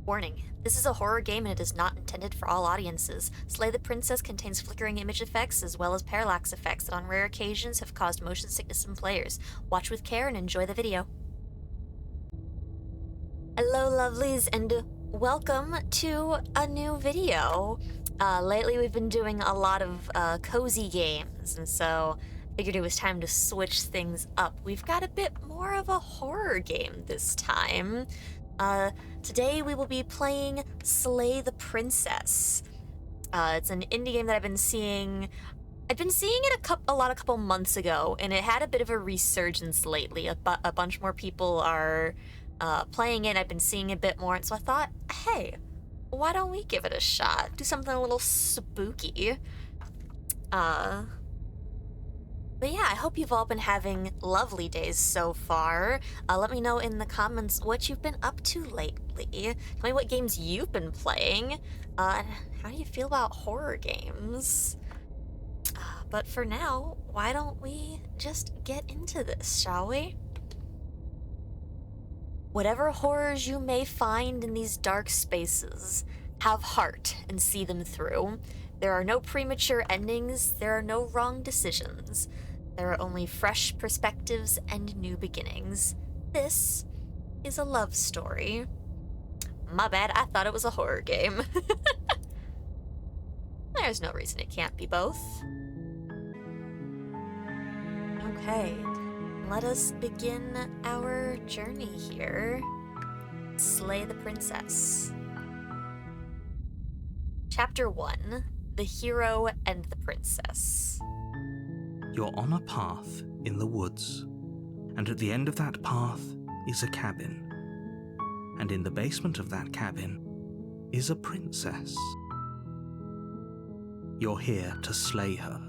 Warning, this is a horror game and it is not intended for all audiences. Slay the Princess contains flickering image effects as well as parallax effects that on rare occasions have caused motion sickness in players. Watch with care and enjoy the video. Hello lovelies and welcome to a new video. Lately we've been doing a lot of cozy games, and so figured it was time to switch things up. We've got a bit more of a horror game this time. Today we will be playing Slay the Princess. It's an indie game that I've been seeing it a couple months ago, and it had a bit of a resurgence lately. A bunch more people are playing it. I've been seeing a bit more, and so I thought, hey, why don't we give it a shot? Do something a little spooky. But yeah, I hope you've all been having lovely days so far. Let me know in the comments what you've been up to lately. Tell me what games you've been playing. And how do you feel about horror games? But for now, why don't we just get into this, shall we? Whatever horrors you may find in these dark spaces, have heart and see them through. There are no premature endings, there are no wrong decisions. There are only fresh perspectives and new beginnings. This is a love story. My bad, I thought it was a horror game. There's no reason it can't be both. Okay, let us begin our journey here. Slay the Princess. Chapter 1, The Hero and the Princess. You're on a path in the woods, and at the end of that path is a cabin. And in the basement of that cabin is a princess. You're here to slay her.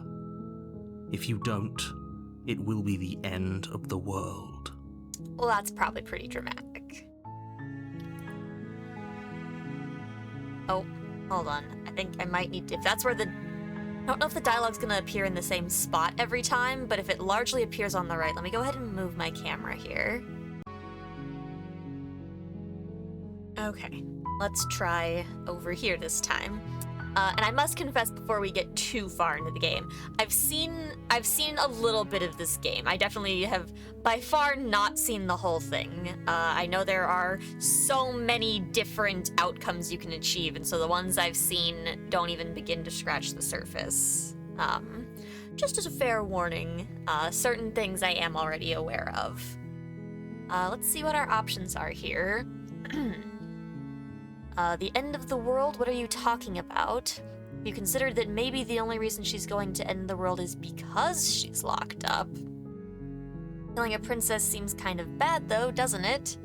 If you don't, it will be the end of the world. Well, that's probably pretty dramatic. Oh, hold on. I think I might need to, if that's where I don't know if the dialogue's gonna appear in the same spot every time, but if it largely appears on the right, let me go ahead and move my camera here. Okay, let's try over here this time. And I must confess before we get too far into the game, I've seen a little bit of this game. I definitely have by far not seen the whole thing. I know there are so many different outcomes you can achieve, and so the ones I've seen don't even begin to scratch the surface. Just as a fair warning, certain things I am already aware of. Let's see what our options are here. The end of the world, what are you talking about? You considered that maybe the only reason she's going to end the world is because she's locked up. Killing a princess seems kind of bad though, doesn't it?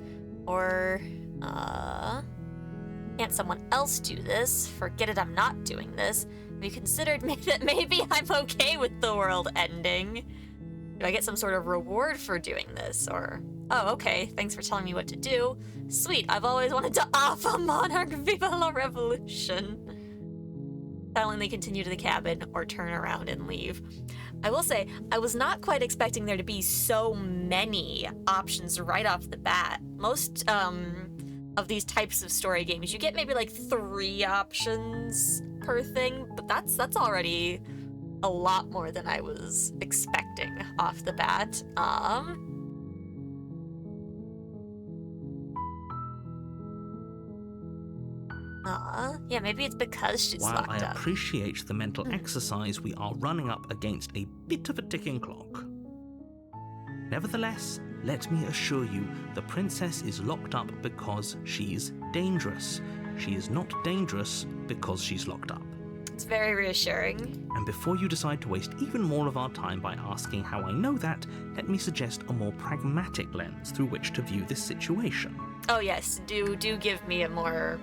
Or, can't someone else do this? Forget it, I'm not doing this. Have you considered that maybe I'm okay with the world ending? Do I get some sort of reward for doing this? Or, oh, okay, thanks for telling me what to do. Sweet, I've always wanted to off a monarch, viva la revolution. Silently continue to the cabin or turn around and leave. I will say, I was not quite expecting there to be so many options right off the bat. Most of these types of story games, you get maybe like 3 options per thing, but that's already a lot more than I was expecting off the bat. Yeah, maybe it's because she's locked While I up. appreciate the mental exercise, we are running up against a bit of a ticking clock. Nevertheless, let me assure you, the princess is locked up because she's dangerous. She is not dangerous because she's locked up. It's very reassuring. And before you decide to waste even more of our time by asking how I know that, let me suggest a more pragmatic lens through which to view this situation. Oh yes, do give me a more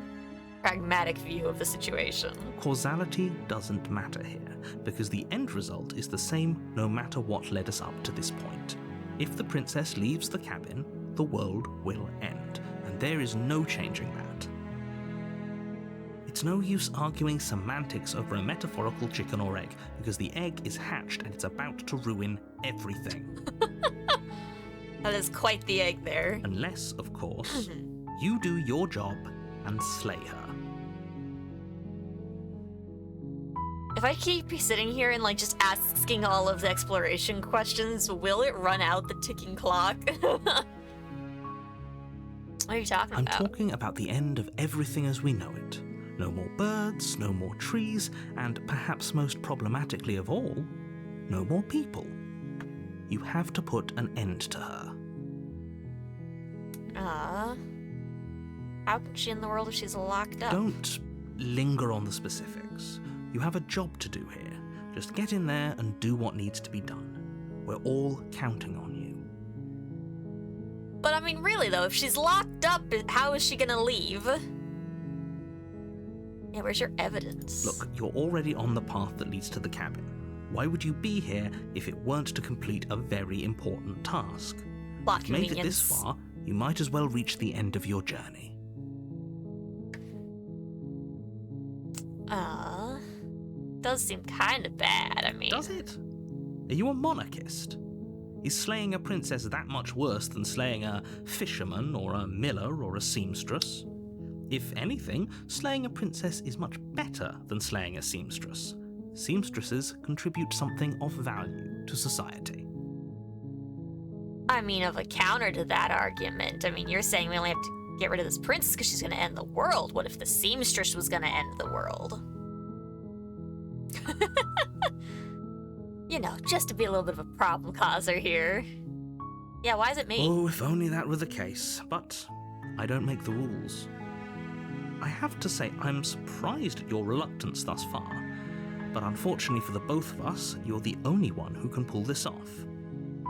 pragmatic view of the situation. Causality doesn't matter here, because the end result is the same no matter what led us up to this point. If the princess leaves the cabin, the world will end, and there is no changing that. It's no use arguing semantics over a metaphorical chicken or egg, because the egg is hatched and it's about to ruin everything. That is quite the egg there. Unless, of course, you do your job and slay her. If I keep sitting here and like just asking all of the exploration questions, will it run out the ticking clock? What are you talking I'm about? talking about the end of everything as we know it. No more birds, no more trees, and perhaps most problematically of all, no more people. You have to put an end to her. How can she in the world if she's locked up? Don't linger on the specifics. You have a job to do here. Just get in there and do what needs to be done. We're all counting on you. But I mean, really though, if she's locked up, how is she gonna leave? Yeah, where's your evidence? Look, you're already on the path that leads to the cabin. Why would you be here if it weren't to complete a very important task? Plot If you've made it this convenience. far, you might as well reach the end of your journey. Does seem kind of bad, I mean. Does it? Are you a monarchist? Is slaying a princess that much worse than slaying a fisherman or a miller or a seamstress? If anything, slaying a princess is much better than slaying a seamstress. Seamstresses contribute something of value to society. I mean, of a counter to that argument, I mean, you're saying we only have to get rid of this princess because she's gonna end the world. What if the seamstress was gonna end the world? You know, just to be a little bit of a problem causer here. Yeah, why is it me? Oh, if only that were the case, but I don't make the rules. I have to say, I'm surprised at your reluctance thus far, but unfortunately for the both of us, you're the only one who can pull this off.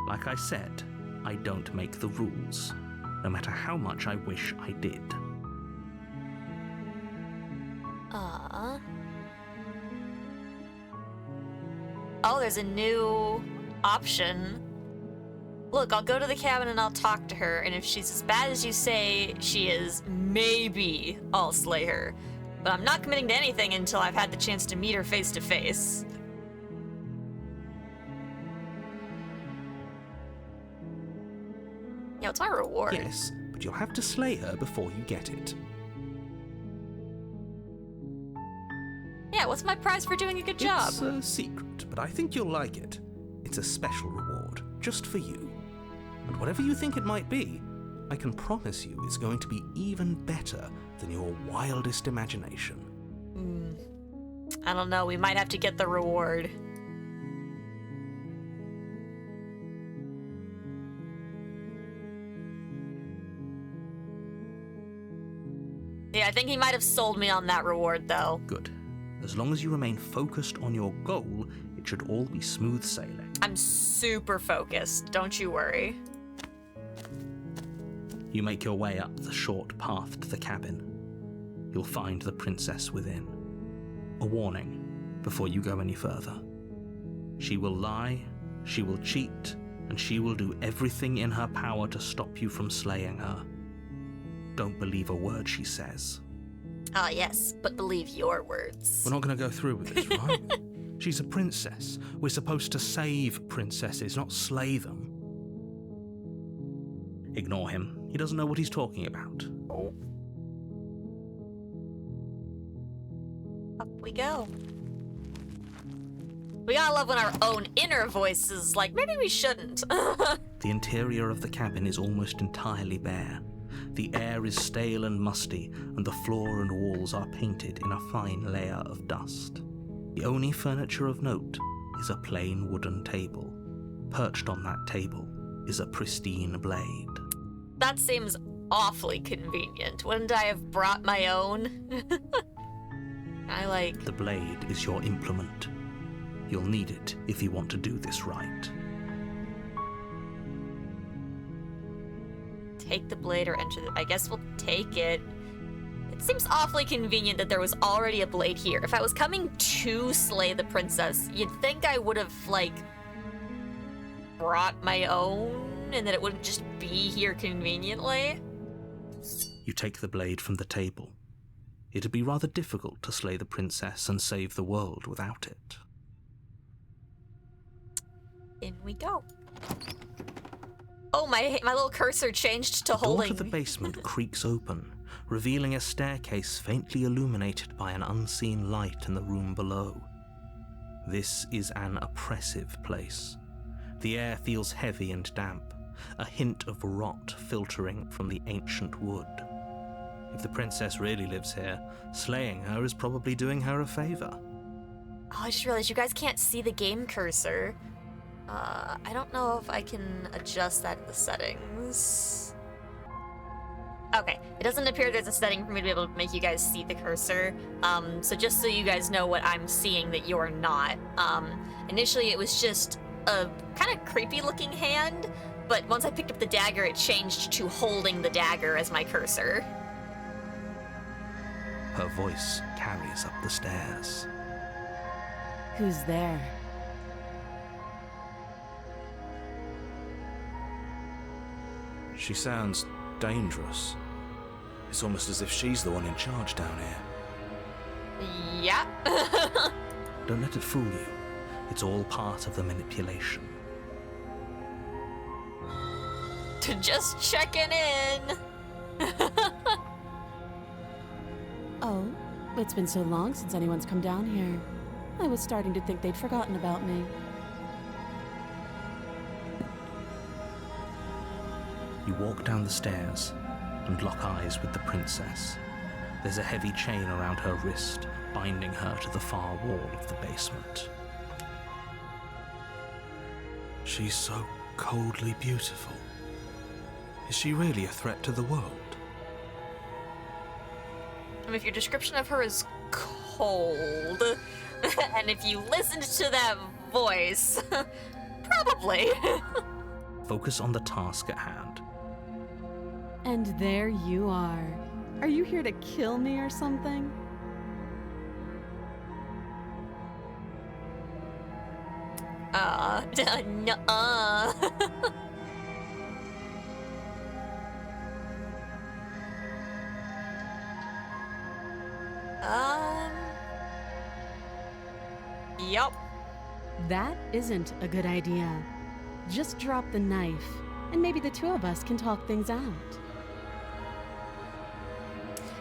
Like I said, I don't make the rules, no matter how much I wish I did. Oh, there's a new option. Look, I'll go to the cabin and I'll talk to her, and if she's as bad as you say she is, maybe I'll slay her. But I'm not committing to anything until I've had the chance to meet her face to face. Yeah, what's my reward? Yes, but you'll have to slay her before you get it. Yeah, what's my prize for doing a good job? It's a secret, but I think you'll like it. It's a special reward, just for you. And whatever you think it might be, I can promise you it's going to be even better than your wildest imagination. I don't know, we might have to get the reward. Yeah, I think he might have sold me on that reward, though. Good. As long as you remain focused on your goal, it should all be smooth sailing. I'm super focused, don't you worry. You make your way up the short path to the cabin. You'll find the princess within. A warning before you go any further. She will lie, she will cheat, and she will do everything in her power to stop you from slaying her. Don't believe a word she says. Ah, yes, but believe your words. We're not going to go through with this, right? She's a princess. We're supposed to save princesses, not slay them. Ignore him. He doesn't know what he's talking about. Up we go. We gotta love when our own inner voice is like, maybe we shouldn't. The interior of the cabin is almost entirely bare. The air is stale and musty, and the floor and walls are painted in a fine layer of dust. The only furniture of note is a plain wooden table. Perched on that table is a pristine blade. That seems awfully convenient. Wouldn't I have brought my own? The blade is your implement. You'll need it if you want to do this right. Take the blade or enter the... I guess we'll take it. It seems awfully convenient that there was already a blade here. If I was coming to slay the princess, you'd think I would have, brought my own and that it wouldn't just be here conveniently. You take the blade from the table. It'd be rather difficult to slay the princess and save the world without it. In we go. Oh, my little cursor changed to The door holding. to the basement creaks open, revealing a staircase faintly illuminated by an unseen light in the room below. This is an oppressive place. The air feels heavy and damp, a hint of rot filtering from the ancient wood. If the princess really lives here, slaying her is probably doing her a favor. Oh, I just realized you guys can't see the game cursor. I don't know if I can adjust that in the settings. Okay, it doesn't appear there's a setting for me to be able to make you guys see the cursor. So just so you guys know what I'm seeing that you're not. Initially it was just a kind of creepy looking hand, but once I picked up the dagger, it changed to holding the dagger as my cursor. Her voice carries up the stairs. Who's there? She sounds dangerous. It's almost as if she's the one in charge down here. Yeah. Don't let it fool you. It's all part of the manipulation. Just checking in. Oh, it's been so long since anyone's come down here. I was starting to think they'd forgotten about me. You walk down the stairs and lock eyes with the princess. There's a heavy chain around her wrist, binding her to the far wall of the basement. She's so coldly beautiful. Is she really a threat to the world? I mean, if your description of her is cold, and if you listened to that voice, probably. Focus on the task at hand. And there you are. Are you here to kill me or something? Nuh-uh. Yup. That isn't a good idea. Just drop the knife, and maybe the two of us can talk things out.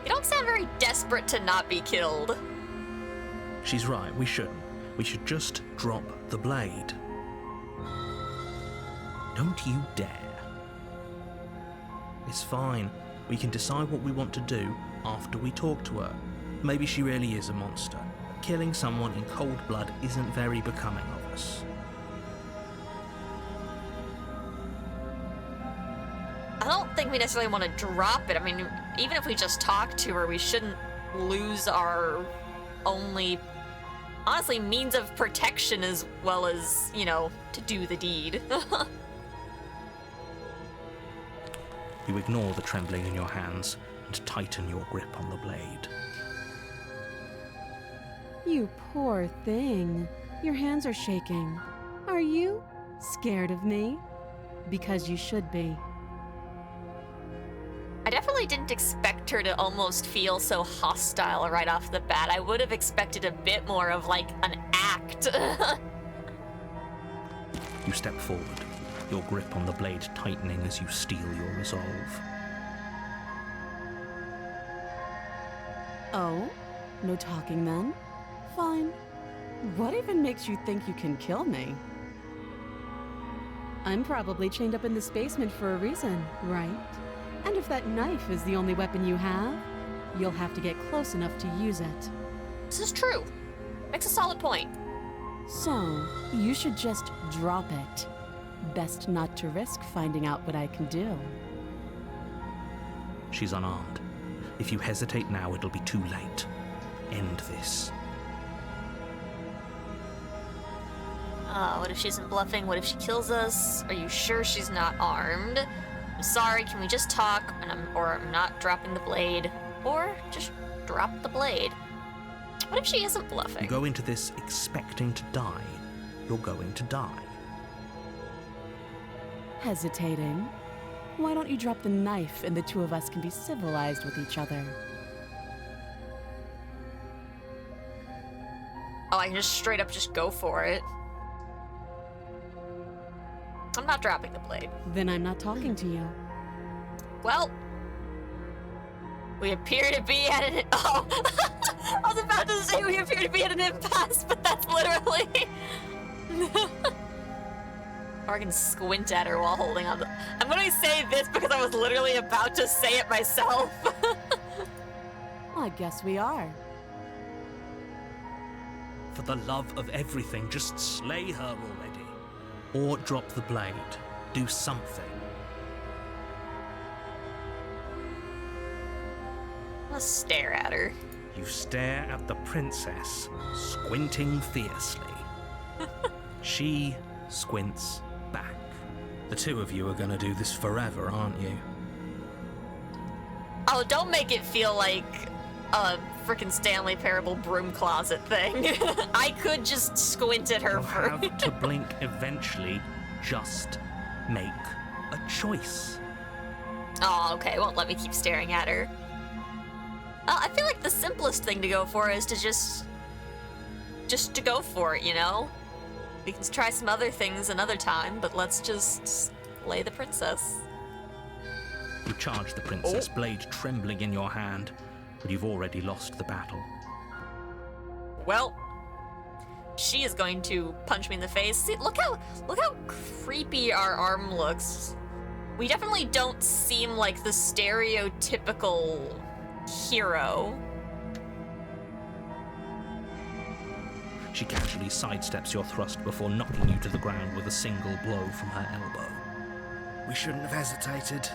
You don't sound very desperate to not be killed. She's right, we shouldn't. We should just drop the blade. Don't you dare. It's fine. We can decide what we want to do after we talk to her. Maybe she really is a monster. Killing someone in cold blood isn't very becoming of us. I don't think we necessarily want to drop it. I mean, even if we just talk to her, we shouldn't lose our only, honestly, means of protection as well as, you know, to do the deed. You ignore the trembling in your hands and tighten your grip on the blade. You poor thing. Your hands are shaking. Are you scared of me? Because you should be. I definitely didn't expect her to almost feel so hostile right off the bat. I would have expected a bit more of, like, an act. You step forward, your grip on the blade tightening as you steel your resolve. Oh? No talking then? Fine. What even makes you think you can kill me? I'm probably chained up in this basement for a reason, right? And if that knife is the only weapon you have, you'll have to get close enough to use it. This is true. Makes a solid point. So, you should just drop it. Best not to risk finding out what I can do. She's unarmed. If you hesitate now, it'll be too late. End this. What if she isn't bluffing? What if she kills us? Are you sure she's not armed? I'm sorry, can we just talk? I'm not dropping the blade. Or just drop the blade. What if she isn't bluffing? You go into this expecting to die. You're going to die. Hesitating? Why don't you drop the knife and the two of us can be civilized with each other? Oh, I can just straight up just go for it. I'm not dropping the blade. Then I'm not talking to you. Well, We appear to be at an... Oh! I was about to say we appear to be at an impasse, but that's literally... Or I can squint at her while holding on to... I'm gonna say this because I was literally about to say it myself. I guess we are. For the love of everything, just slay her already. Or drop the blade. Do something. I'll stare at her. You stare at the princess, squinting fiercely. She squints back. The two of you are gonna do this forever, aren't you? Oh, don't make it feel like a frickin' Stanley Parable broom closet thing. I could just squint at her You'll for... have to blink eventually. Just make a choice. Oh, okay, won't let me keep staring at her. I feel like the simplest thing to go for is to just to go for it, you know? We can try some other things another time, but let's just slay the princess. You charge the princess, blade trembling in your hand, but you've already lost the battle. Well, she is going to punch me in the face. See, look how creepy our arm looks. We definitely don't seem like the stereotypical hero. She casually sidesteps your thrust before knocking you to the ground with a single blow from her elbow. We shouldn't have hesitated.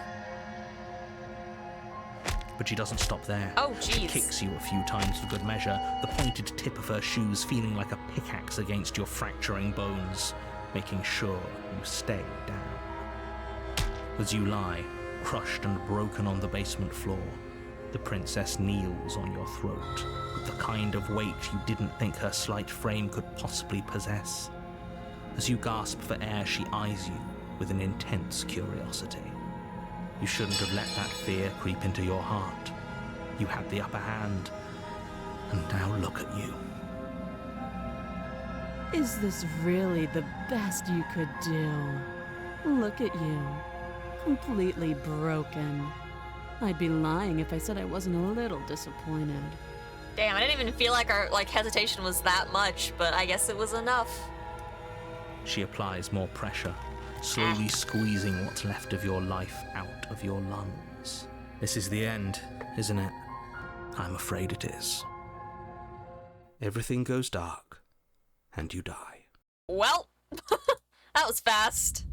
But she doesn't stop there. Oh, She jeez. kicks you a few times for good measure, the pointed tip of her shoes feeling like a pickaxe against your fracturing bones, making sure you stay down. As you lie, crushed and broken on the basement floor, the princess kneels on your throat with the kind of weight you didn't think her slight frame could possibly possess. As you gasp for air, she eyes you with an intense curiosity. You shouldn't have let that fear creep into your heart. You had the upper hand, and now look at you. Is this really the best you could do? Look at you. Completely broken. I'd be lying if I said I wasn't a little disappointed. Damn, I didn't even feel like our hesitation was that much, but I guess it was enough. She applies more pressure, slowly squeezing what's left of your life out of your lungs. This is the end, isn't it? I'm afraid it is. Everything goes dark, and you die. Well, that was fast.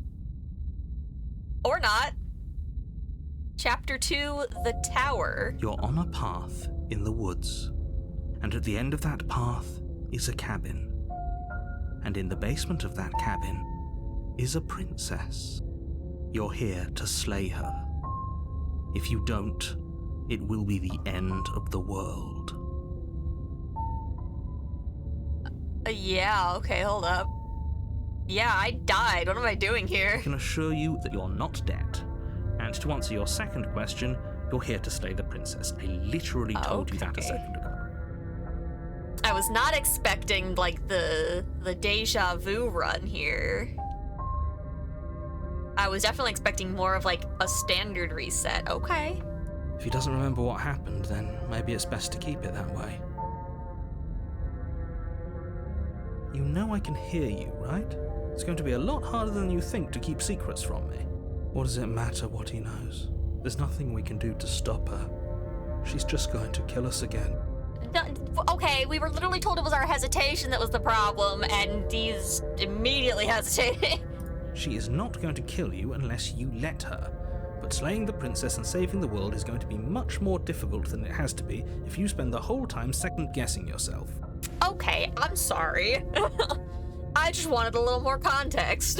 Or not. Chapter 2, The Tower. You're on a path in the woods, and at the end of that path is a cabin. And in the basement of that cabin is a princess. You're here to slay her. If you don't, it will be the end of the world. Yeah, okay, hold up. Yeah, I died. What am I doing here? I can assure you that you're not dead. And to answer your second question, you're here to slay the princess. I literally told you that a Okay. second ago. I was not expecting, like, the deja vu run here. I was definitely expecting more of, like, a standard reset. Okay. If he doesn't remember what happened, then maybe it's best to keep it that way. You know I can hear you, right? It's going to be a lot harder than you think to keep secrets from me. What does it matter what he knows? There's nothing we can do to stop her. She's just going to kill us again. Okay, we were literally told it was our hesitation that was the problem, and he's immediately hesitating. She is not going to kill you unless you let her. But slaying the princess and saving the world is going to be much more difficult than it has to be if you spend the whole time second-guessing yourself. Okay, I'm sorry. I just wanted a little more context.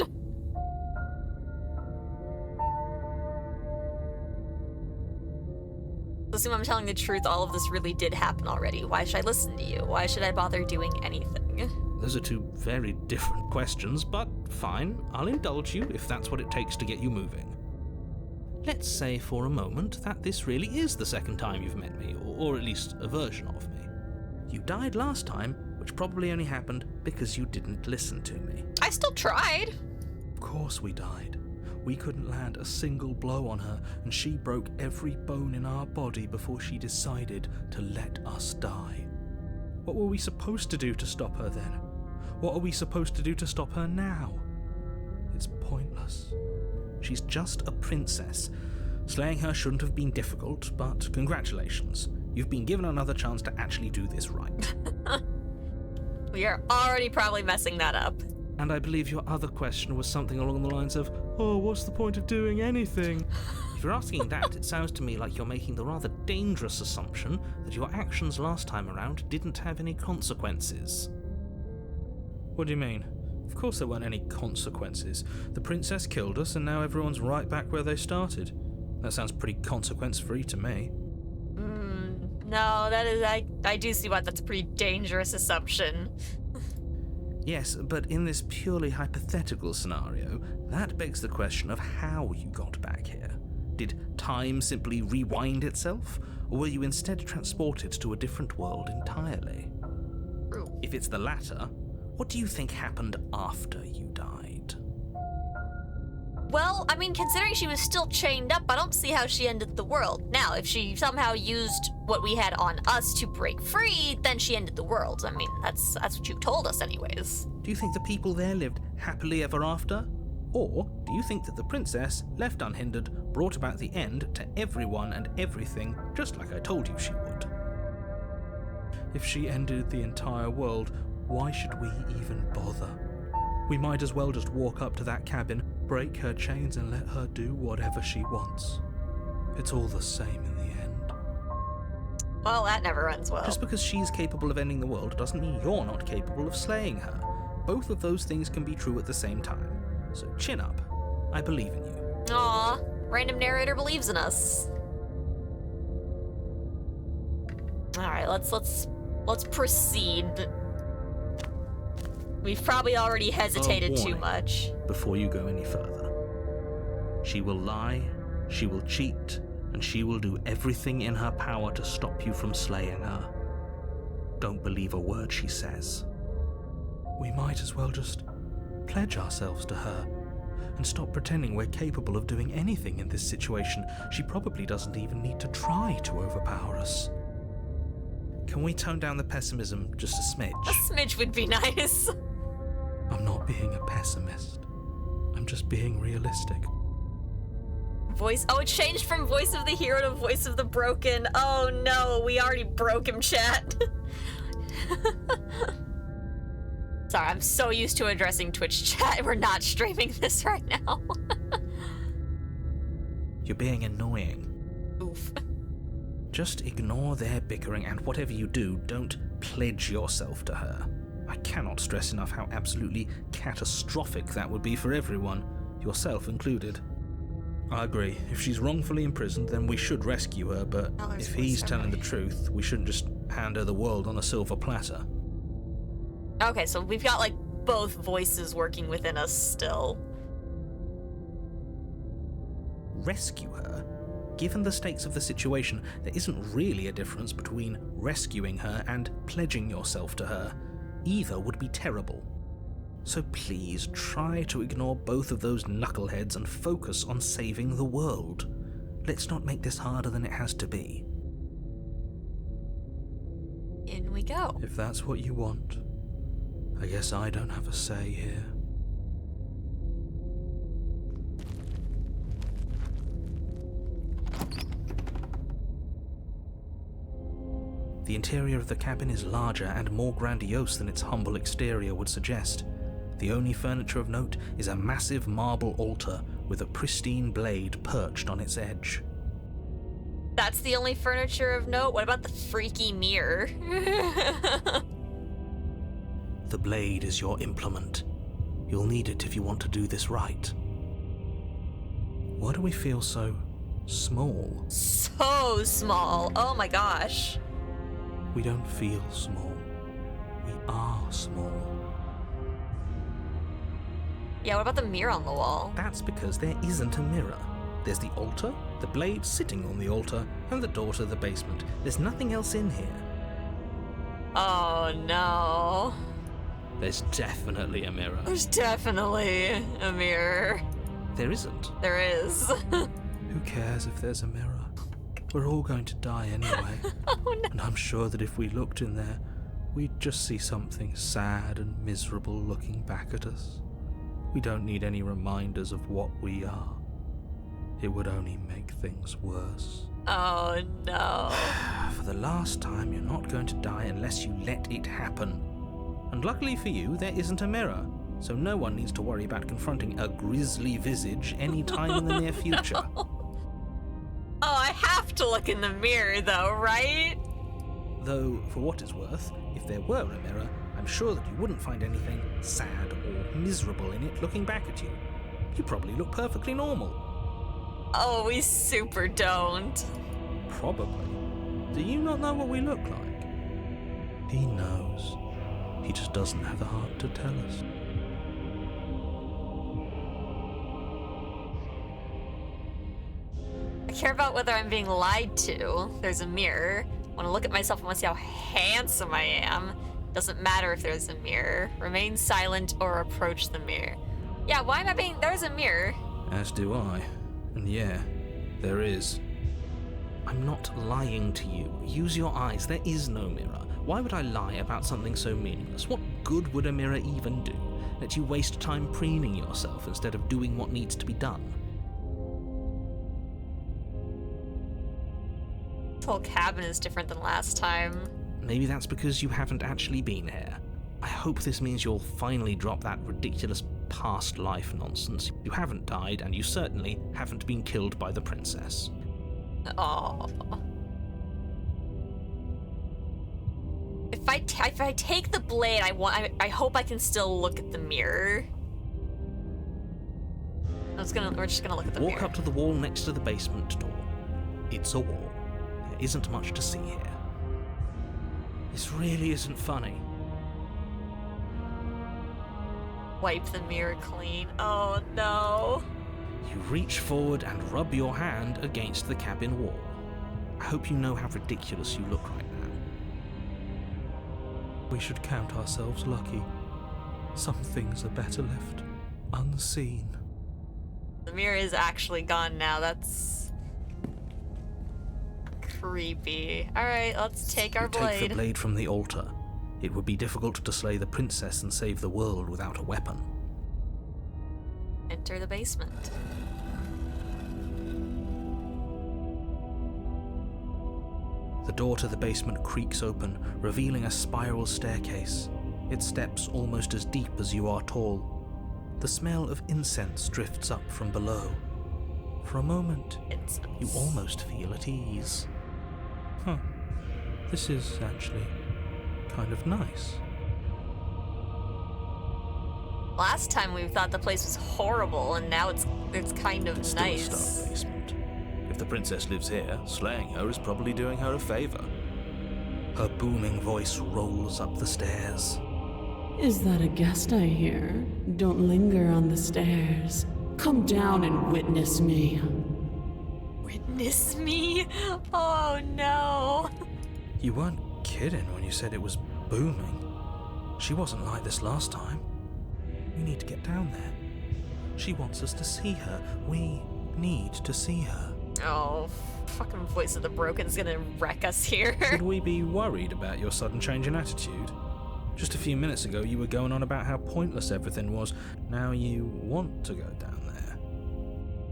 Assume I'm telling the truth, all of this really did happen already. Why should I listen to you? Why should I bother doing anything? Those are two very different questions, but fine, I'll indulge you if that's what it takes to get you moving. Let's say for a moment that this really is the second time you've met me, or at least a version of me. You died last time, which probably only happened because you didn't listen to me. I still tried. Of course we died. We couldn't land a single blow on her, and she broke every bone in our body before she decided to let us die. What were we supposed to do to stop her then? What are we supposed to do to stop her now? It's pointless. She's just a princess. Slaying her shouldn't have been difficult, but congratulations. You've been given another chance to actually do this right. We are already probably messing that up. And I believe your other question was something along the lines of, oh, what's the point of doing anything? If you're asking that, it sounds to me like you're making the rather dangerous assumption that your actions last time around didn't have any consequences. What do you mean? Of course there weren't any consequences. The princess killed us and now everyone's right back where they started. That sounds pretty consequence-free to me. No, that is, I do see why that's a pretty dangerous assumption. Yes, but in this purely hypothetical scenario, that begs the question of how you got back here. Did time simply rewind itself, or were you instead transported to a different world entirely? True. If it's the latter, what do you think happened after you died? Well, I mean, considering she was still chained up, I don't see how she ended the world. Now, if she somehow used what we had on us to break free, then she ended the world. I mean, that's what you told us anyways. Do you think the people there lived happily ever after? Or do you think that the princess, left unhindered, brought about the end to everyone and everything, just like I told you she would? If she ended the entire world, why should we even bother? We might as well just walk up to that cabin, break her chains and let her do whatever she wants. It's all the same in the end. Well, that never ends well. Just because she's capable of ending the world doesn't mean you're not capable of slaying her. Both of those things can be true at the same time. So chin up. I believe in you. Aw, random narrator believes in us. Alright, let's proceed. We've probably already hesitated too much. Before you go any further. She will lie, she will cheat, and she will do everything in her power to stop you from slaying her. Don't believe a word she says. We might as well just pledge ourselves to her and stop pretending we're capable of doing anything in this situation. She probably doesn't even need to try to overpower us. Can we tone down the pessimism just a smidge? A smidge would be nice. I'm not being a pessimist. I'm just being realistic. Oh, it changed from voice of the hero to voice of the broken. Oh no, we already broke him, chat. Sorry, I'm so used to addressing Twitch chat. We're not streaming this right now. You're being annoying. Oof. Just ignore their bickering, and whatever you do, don't pledge yourself to her. I cannot stress enough how absolutely catastrophic that would be for everyone, yourself included. I agree. If she's wrongfully imprisoned, then we should rescue her, but if he's telling the truth, we shouldn't just hand her the world on a silver platter. Okay, so we've got, like, both voices working within us still. Rescue her? Given the stakes of the situation, there isn't really a difference between rescuing her and pledging yourself to her. Either would be terrible. So please try to ignore both of those knuckleheads and focus on saving the world. Let's not make this harder than it has to be. In we go. If that's what you want, I guess I don't have a say here. The interior of the cabin is larger and more grandiose than its humble exterior would suggest. The only furniture of note is a massive marble altar with a pristine blade perched on its edge. That's the only furniture of note? What about the freaky mirror? The blade is your implement. You'll need it if you want to do this right. Why do we feel so small? So small. Oh my gosh. We don't feel small. We are small. Yeah, what about the mirror on the wall? That's because there isn't a mirror. There's the altar, the blade sitting on the altar, and the door to the basement. There's nothing else in here. Oh no. There's definitely a mirror. There's definitely a mirror. there isn't. There is. Who cares if there's a mirror? We're all going to die anyway. Oh no. And I'm sure that if we looked in there, we'd just see something sad and miserable looking back at us. We don't need any reminders of what we are. It would only make things worse. Oh no. For the last time, you're not going to die unless you let it happen. And luckily for you, there isn't a mirror, so no one needs to worry about confronting a grisly visage any time in the near future. Oh, I have to look in the mirror though, right? Though, for what it's worth, if there were a mirror, I'm sure that you wouldn't find anything sad or miserable in it looking back at you. You probably look perfectly normal. Oh, we super don't. Probably. Do you not know what we look like? He knows. He just doesn't have the heart to tell us. I care about whether I'm being lied to. There's a mirror. I want to look at myself and want to see how handsome I am. Doesn't matter if there's a mirror. Remain silent or approach the mirror. Yeah, why am I being... There's a mirror. As do I. And yeah, there is. I'm not lying to you. Use your eyes. There is no mirror. Why would I lie about something so meaningless? What good would a mirror even do? Let you waste time preening yourself instead of doing what needs to be done. This whole cabin is different than last time. Maybe that's because you haven't actually been here. I hope this means you'll finally drop that ridiculous past life nonsense. You haven't died, and you certainly haven't been killed by the princess. Oh. If I take the blade, I hope I can still look at the mirror. We're just gonna look at the mirror. Walk up to the wall next to the basement door. It's a wall. There isn't much to see here. This really isn't funny. Wipe the mirror clean. Oh no. You reach forward and rub your hand against the cabin wall. I hope you know how ridiculous you look right now. We should count ourselves lucky. Some things are better left unseen. The mirror is actually gone now. That's creepy. Alright, let's take our You blade. take the blade from the altar. It would be difficult to slay the princess and save the world without a weapon. Enter the basement. The door to the basement creaks open, revealing a spiral staircase. Its steps almost as deep as you are tall. The smell of incense drifts up from below. For a moment, you almost feel at ease. Huh. This is actually kind of nice. Last time we thought the place was horrible, and now it's kind of Still a nice. stark basement. If the princess lives here, slaying her is probably doing her a favor. Her booming voice rolls up the stairs. Is that a guest I hear? Don't linger on the stairs. Come down and witness me. Witness me? Oh no. You weren't kidding when you said it was booming. She wasn't like this last time. We need to get down there. She wants us to see her. We need to see her. Oh, fucking voice of the broken's gonna wreck us here. Should we be worried about your sudden change in attitude? Just a few minutes ago, you were going on about how pointless everything was. Now you want to go down there.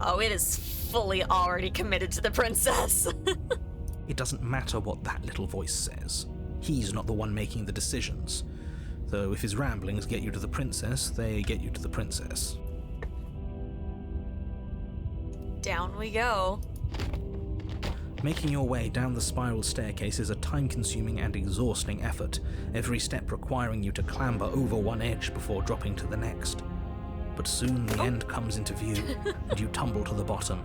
Oh, it is fully already committed to the princess. It doesn't matter what that little voice says. He's not the one making the decisions. Though if his ramblings get you to the princess, they get you to the princess. Down we go. Making your way down the spiral staircase is a time-consuming and exhausting effort, every step requiring you to clamber over one edge before dropping to the next. But soon the end comes into view, and you tumble to the bottom,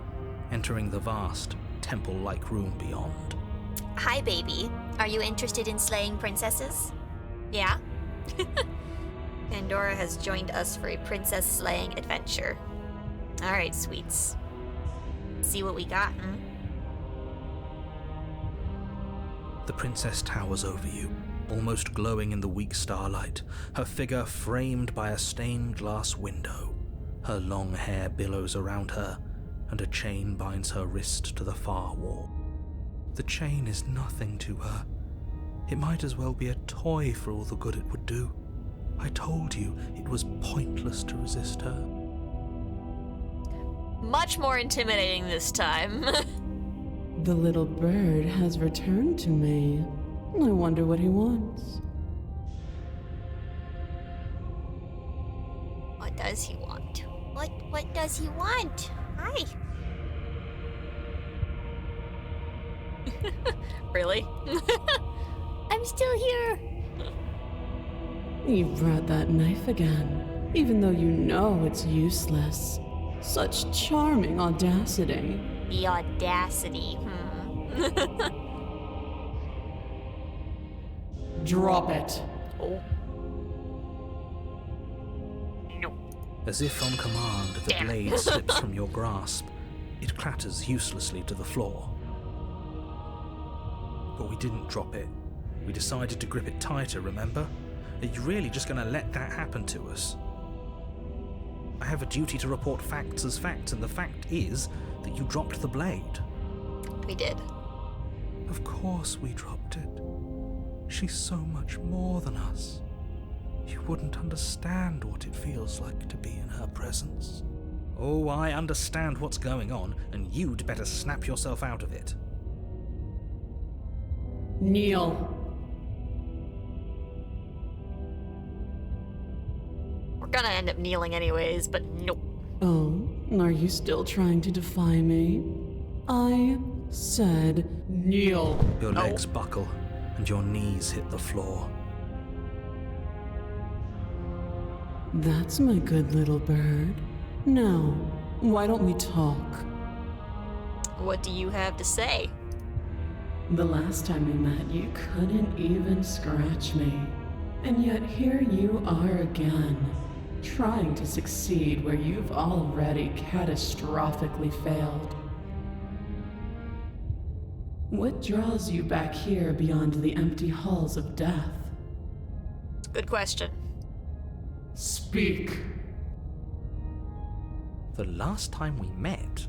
entering the vast, temple-like room beyond. Hi, baby. Are you interested in slaying princesses? Yeah? Pandora has joined us for a princess slaying adventure. Alright, sweets. See what we got, hmm? The princess towers over you, almost glowing in the weak starlight, her figure framed by a stained glass window. Her long hair billows around her, and a chain binds her wrist to the far wall. The chain is nothing to her. It might as well be a toy for all the good it would do. I told you it was pointless to resist her. Much more intimidating this time. The little bird has returned to me. I wonder what he wants. What does he want? What does he want? Hi. Really? I'm still here. You brought that knife again, even though you know it's useless. Such charming audacity. The audacity. Drop it. Oh. As if on command, the Damn. blade slips from your grasp. It clatters uselessly to the floor. But we didn't drop it. We decided to grip it tighter, remember? Are you really just going to let that happen to us? I have a duty to report facts as facts, and the fact is that you dropped the blade. We did. Of course we dropped it. She's so much more than us. You wouldn't understand what it feels like to be in her presence. Oh, I understand what's going on, and you'd better snap yourself out of it. Kneel. We're gonna end up kneeling anyways, but nope. Oh, are you still trying to defy me? I said kneel. Your legs buckle, and your knees hit the floor. That's my good little bird. Now, why don't we talk? What do you have to say? The last time we met, you couldn't even scratch me. And yet here you are again, trying to succeed where you've already catastrophically failed. What draws you back here beyond the empty halls of death? Good question. Speak. The last time we met?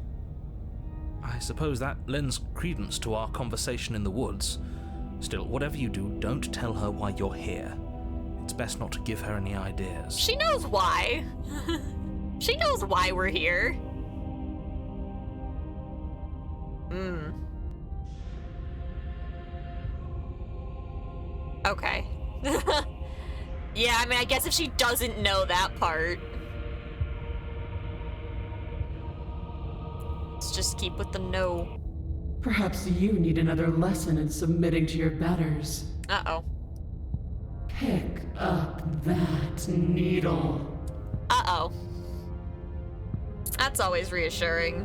I suppose that lends credence to our conversation in the woods. Still, whatever you do, don't tell her why you're here. It's best not to give her any ideas. She knows why. She knows why we're here. Okay. Yeah, I mean, I guess if she doesn't know that part. Let's just keep with the no. Perhaps you need another lesson in submitting to your betters. Uh-oh. Pick up that needle. Uh-oh. That's always reassuring.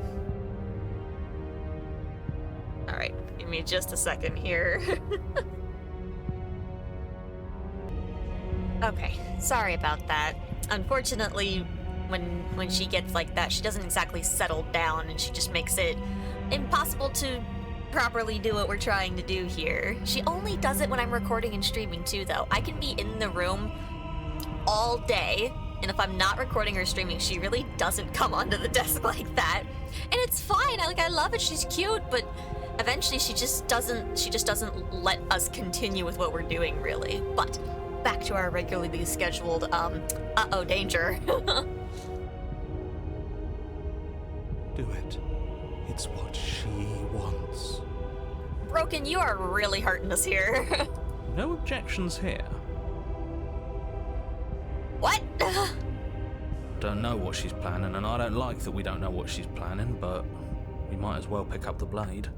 Alright, give me just a second here. Okay, sorry about that. Unfortunately, when she gets like that, she doesn't exactly settle down, and she just makes it impossible to properly do what we're trying to do here. She only does it when I'm recording and streaming too, though. I can be in the room all day, and if I'm not recording or streaming, she really doesn't come onto the desk like that. And it's fine. I love it. She's cute, but eventually she just doesn't let us continue with what we're doing, really. But back to our regularly scheduled uh-oh, danger. Do it. It's what she wants. Broken, you are really hurting us here. No objections here. What? Don't know what she's planning, and I don't like that we don't know what she's planning, but we might as well pick up the blade.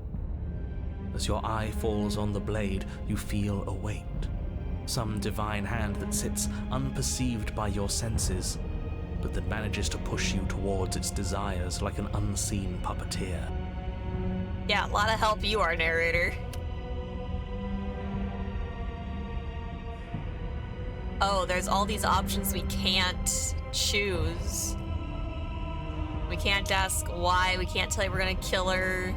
As your eye falls on the blade, you feel a weight. Some divine hand that sits unperceived by your senses, but that manages to push you towards its desires like an unseen puppeteer. Yeah, a lot of help you are, narrator. Oh, there's all these options we can't choose. We can't ask why, we can't tell you we're gonna kill her.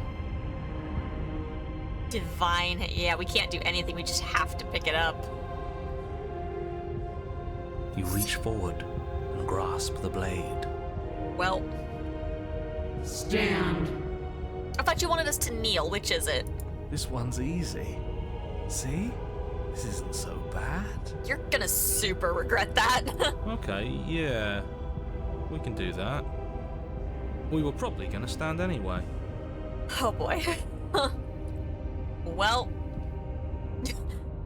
Divine, yeah, we can't do anything, we just have to pick it up. You reach forward and grasp the blade. Well, Stand. I thought you wanted us to kneel. Which is it? This one's easy. See? This isn't so bad. You're gonna super regret that. Okay, yeah. We can do that. We were probably going to stand anyway. Oh boy. Well,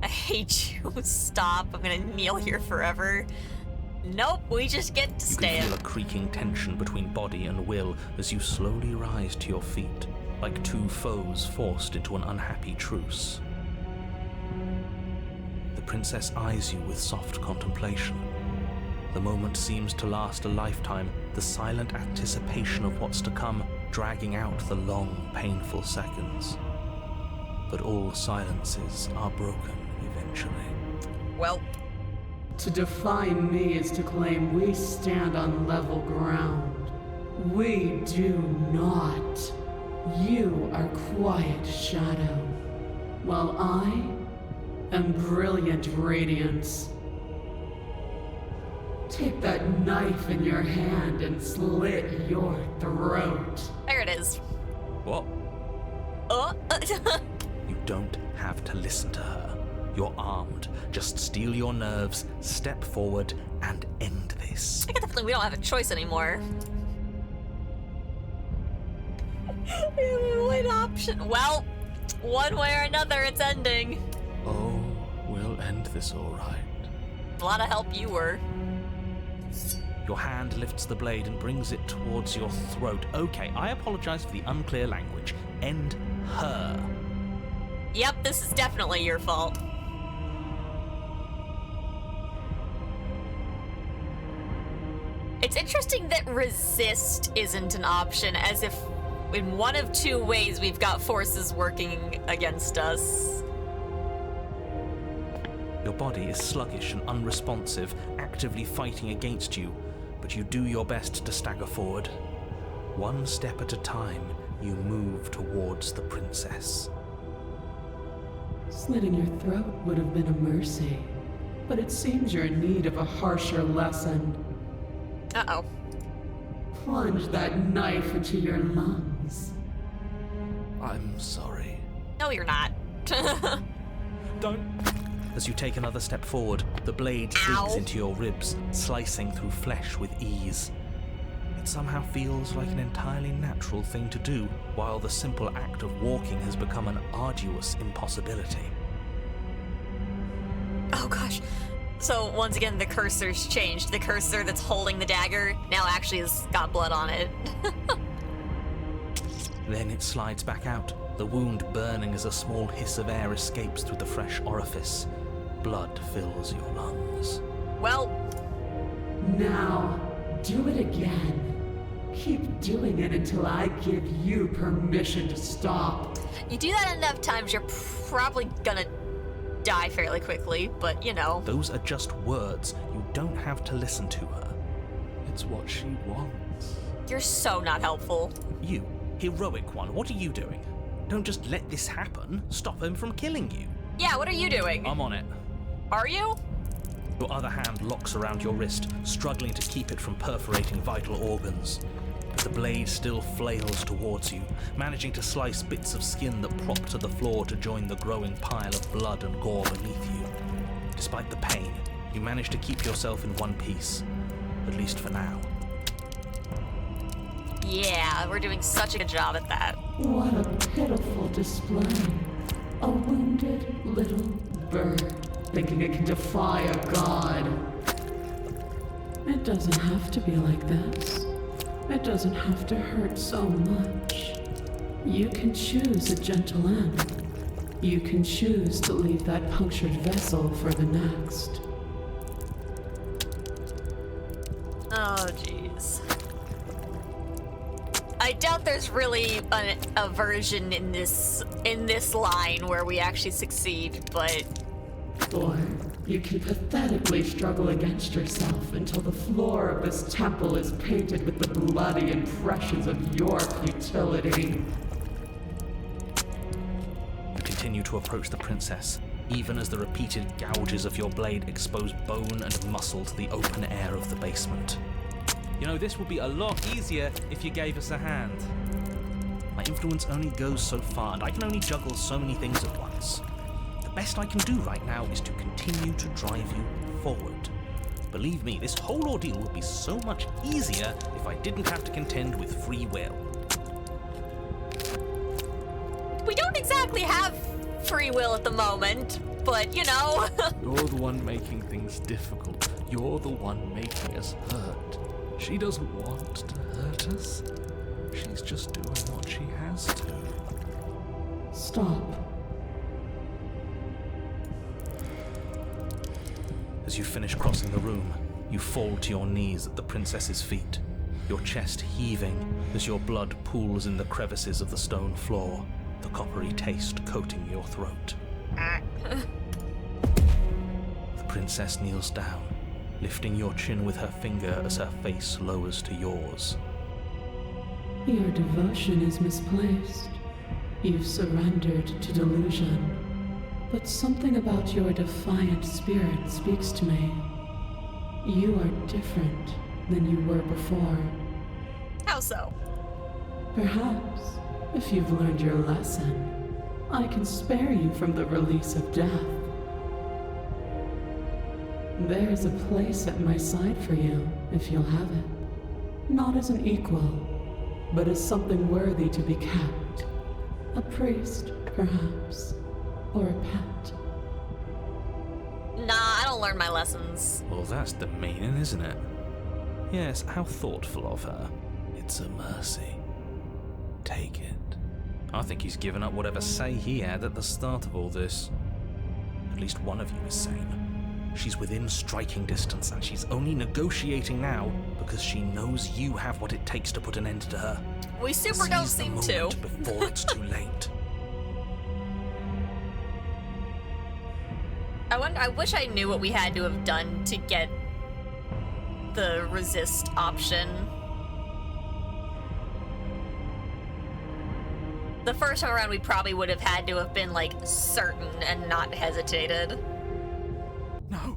I hate you. Stop. I'm gonna kneel here forever. Nope, we just get to You stay. can feel a creaking tension between body and will as you slowly rise to your feet, like two foes forced into an unhappy truce. The princess eyes you with soft contemplation. The moment seems to last a lifetime, the silent anticipation of what's to come dragging out the long, painful seconds. But all silences are broken eventually. Well, To define me is to claim we stand on level ground. We do not. You are quiet shadow, while I am brilliant radiance. Take that knife in your hand and slit your throat. there it is. What? Oh. You don't have to listen to her. You're armed. Just steel your nerves, step forward, and end this. I get the feeling we don't have a choice anymore. We have one option. Well, one way or another, it's ending. Oh, we'll end this all right. A lot of help you were. Your hand lifts the blade and brings it towards your throat. Okay, I apologize for the unclear language. End her. Yep, this is definitely your fault. It's interesting that resist isn't an option, as if in one of two ways we've got forces working against us. Your body is sluggish and unresponsive, actively fighting against you, but you do your best to stagger forward. One step at a time, you move towards the princess. Slitting your throat would have been a mercy, but it seems you're in need of a harsher lesson. Uh-oh. Plunge that knife into your lungs. I'm sorry. No, you're not. Don't. As you take another step forward, the blade Ow. digs into your ribs, slicing through flesh with ease. It somehow feels like an entirely natural thing to do, while the simple act of walking has become an arduous impossibility. Oh gosh. So once again, the cursor's changed. The cursor that's holding the dagger now actually has got blood on it. Then it slides back out, the wound burning as a small hiss of air escapes through the fresh orifice. Blood fills your lungs. Well, Now, do it again. Keep doing it until I give you permission to stop. you do that enough times, you're probably gonna die fairly quickly, but you know. Those are just words. You don't have to listen to her. It's what she wants. You're so not helpful. You, heroic one, what are you doing? Don't just let this happen. Stop him from killing you. Yeah, what are you doing? I'm on it. Are you? Your other hand locks around your wrist, struggling to keep it from perforating vital organs. But the blade still flails towards you, managing to slice bits of skin that prop to the floor to join the growing pile of blood and gore beneath you. Despite the pain, you manage to keep yourself in one piece, at least for now. Yeah, we're doing such a good job at that. What a pitiful display. A wounded little bird thinking it can defy a god. It doesn't have to be like this. It doesn't have to hurt so much. You can choose a gentle end. You can choose to leave that punctured vessel for the next. Oh, jeez. I doubt there's really a version in this line where we actually succeed, but Or you can pathetically struggle against yourself until the floor of this temple is painted with the bloody impressions of your futility. You continue to approach the princess, even as the repeated gouges of your blade expose bone and muscle to the open air of the basement. You know, this would be a lot easier if you gave us a hand. My influence only goes so far, and I can only juggle so many things at once. The best I can do right now is to continue to drive you forward. Believe me, this whole ordeal would be so much easier if I didn't have to contend with free will. We don't exactly have free will at the moment, but you know. You're the one making things difficult. You're the one making us hurt. She doesn't want to hurt us. She's just doing what she has to. Stop. As you finish crossing the room, you fall to your knees at the princess's feet, your chest heaving as your blood pools in the crevices of the stone floor, the coppery taste coating your throat. The princess kneels down, lifting your chin with her finger as her face lowers to yours. Your devotion is misplaced. You've surrendered to delusion. But something about your defiant spirit speaks to me. You are different than you were before. How so? Perhaps, if you've learned your lesson, I can spare you from the release of death. There's a place at my side for you, if you'll have it. Not as an equal, but as something worthy to be kept. A priest, perhaps, or a pet. Nah, I don't learn my lessons. Well, that's demeaning, isn't it? Yes, how thoughtful of her. It's a mercy. Take it. I think he's given up whatever say he had at the start of all this. At least one of you is sane. She's within striking distance, and she's only negotiating now because she knows you have what it takes to put an end to her. We super don't Seize the seem to. moment before it's too late. I wish I knew what we had to have done to get the resist option. The first time around, we probably would have had to have been, like, certain and not hesitated. No.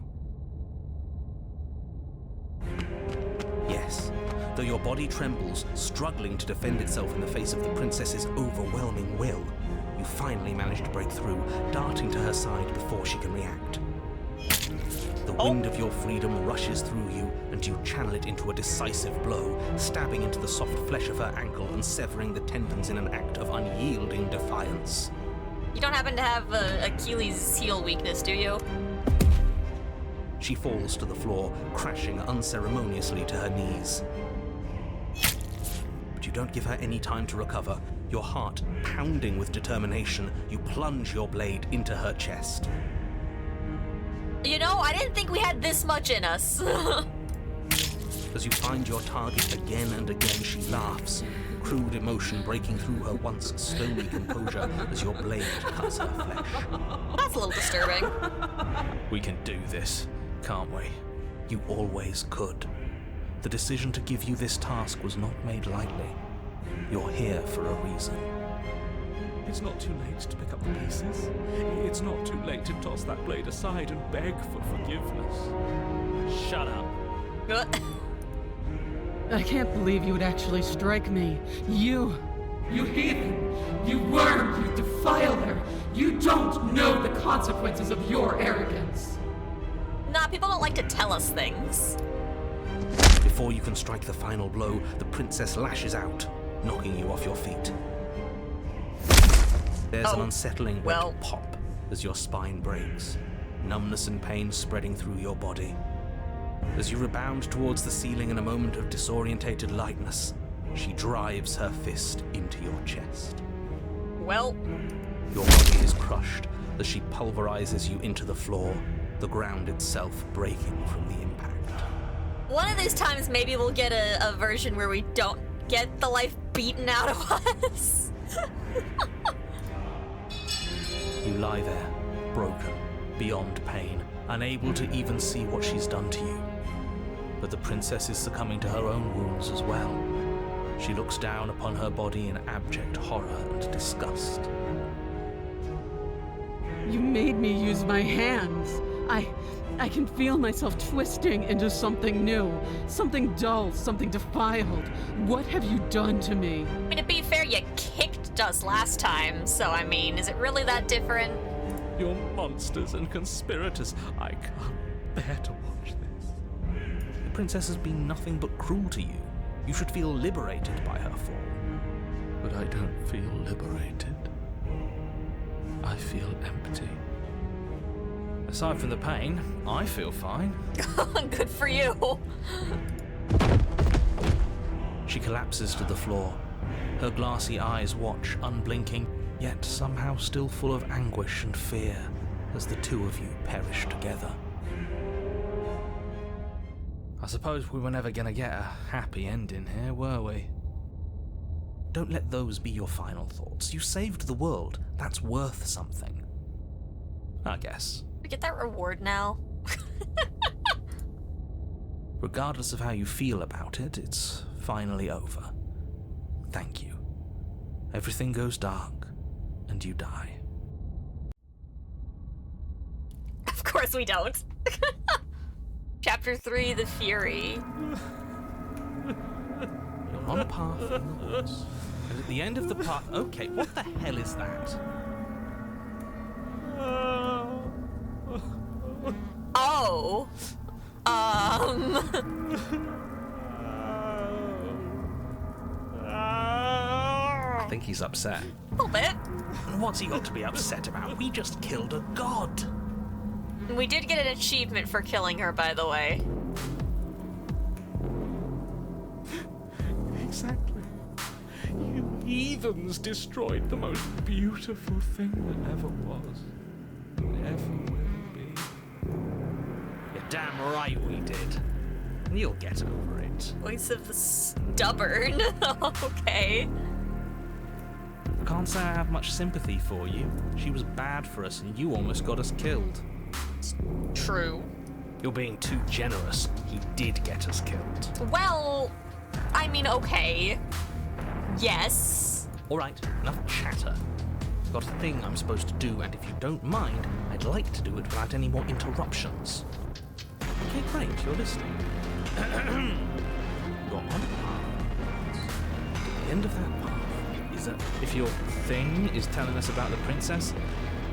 Yes, though your body trembles, struggling to defend itself in the face of the princess's overwhelming will, you finally manage to break through, darting to her side before she can react. The wind of your freedom rushes through you, and you channel it into a decisive blow, stabbing into the soft flesh of her ankle and severing the tendons in an act of unyielding defiance. You don't happen to have Achilles' heel weakness, do you? She falls to the floor, crashing unceremoniously to her knees. But you don't give her any time to recover. Your heart pounding with determination, you plunge your blade into her chest. You know, I didn't think we had this much in us. As you find your target again and again, she laughs, crude emotion breaking through her once stony composure as your blade cuts her flesh. That's a little disturbing. We can do this, can't we? You always could. The decision to give you this task was not made lightly. You're here for a reason. It's not too late to pick up the pieces. It's not too late to toss that blade aside and beg for forgiveness. Shut up. I can't believe you would actually strike me. You heathen! You worm! You defiler! You don't know the consequences of your arrogance! Nah, people don't like to tell us things. Before you can strike the final blow, the princess lashes out, knocking you off your feet. There's an unsettling wet pop as your spine breaks, numbness and pain spreading through your body. As you rebound towards the ceiling in a moment of disorientated lightness, she drives her fist into your chest. Well, your body is crushed as she pulverizes you into the floor, the ground itself breaking from the impact. one of these times maybe we'll get a version where we don't get the life beaten out of us. You lie there, broken, beyond pain, unable to even see what she's done to you. But the princess is succumbing to her own wounds as well. She looks down upon her body in abject horror and disgust. made me use my hands. I can feel myself twisting into something new, something dull, something defiled. What have you done to me? I mean, to be fair, you kicked us last time, so I mean, is it really that different? You're monsters and conspirators. I can't bear to watch this. The princess has been nothing but cruel to you. You should feel liberated by her fall. But I don't feel liberated. I feel empty. Aside from the pain, I feel fine. Good for you. She collapses to the floor. Her glassy eyes watch, unblinking, yet somehow still full of anguish and fear, as the two of you perish together. I suppose we were never gonna get a happy ending here, were we? Don't let those be your final thoughts. You saved the world. That's worth something. I guess. We get that reward now. Regardless of how you feel about it, it's finally over. Thank you. Everything goes dark, and you die. Of course we don't. Chapter 3, The Fury. You're on a path in the woods, and at the end of the path... Okay, what the hell is that? Oh. I think he's upset. A little bit. And what's he got to be upset about? We just killed a god. We did get an achievement for killing her, by the way. Exactly. You heathens destroyed the most beautiful thing that ever was and ever will be. You're damn right we did. You'll get over it. Voice of the stubborn. Okay. I can't say I have much sympathy for you. She was bad for us and you almost got us killed. True. You're being too generous. He did get us killed. Well, I mean, okay. Yes. Alright, enough chatter. I've got a thing I'm supposed to do, and if you don't mind, I'd like to do it without any more interruptions. Okay, great, you're listening. You're on a path. At the end of that path is a... If your thing is telling us about the princess,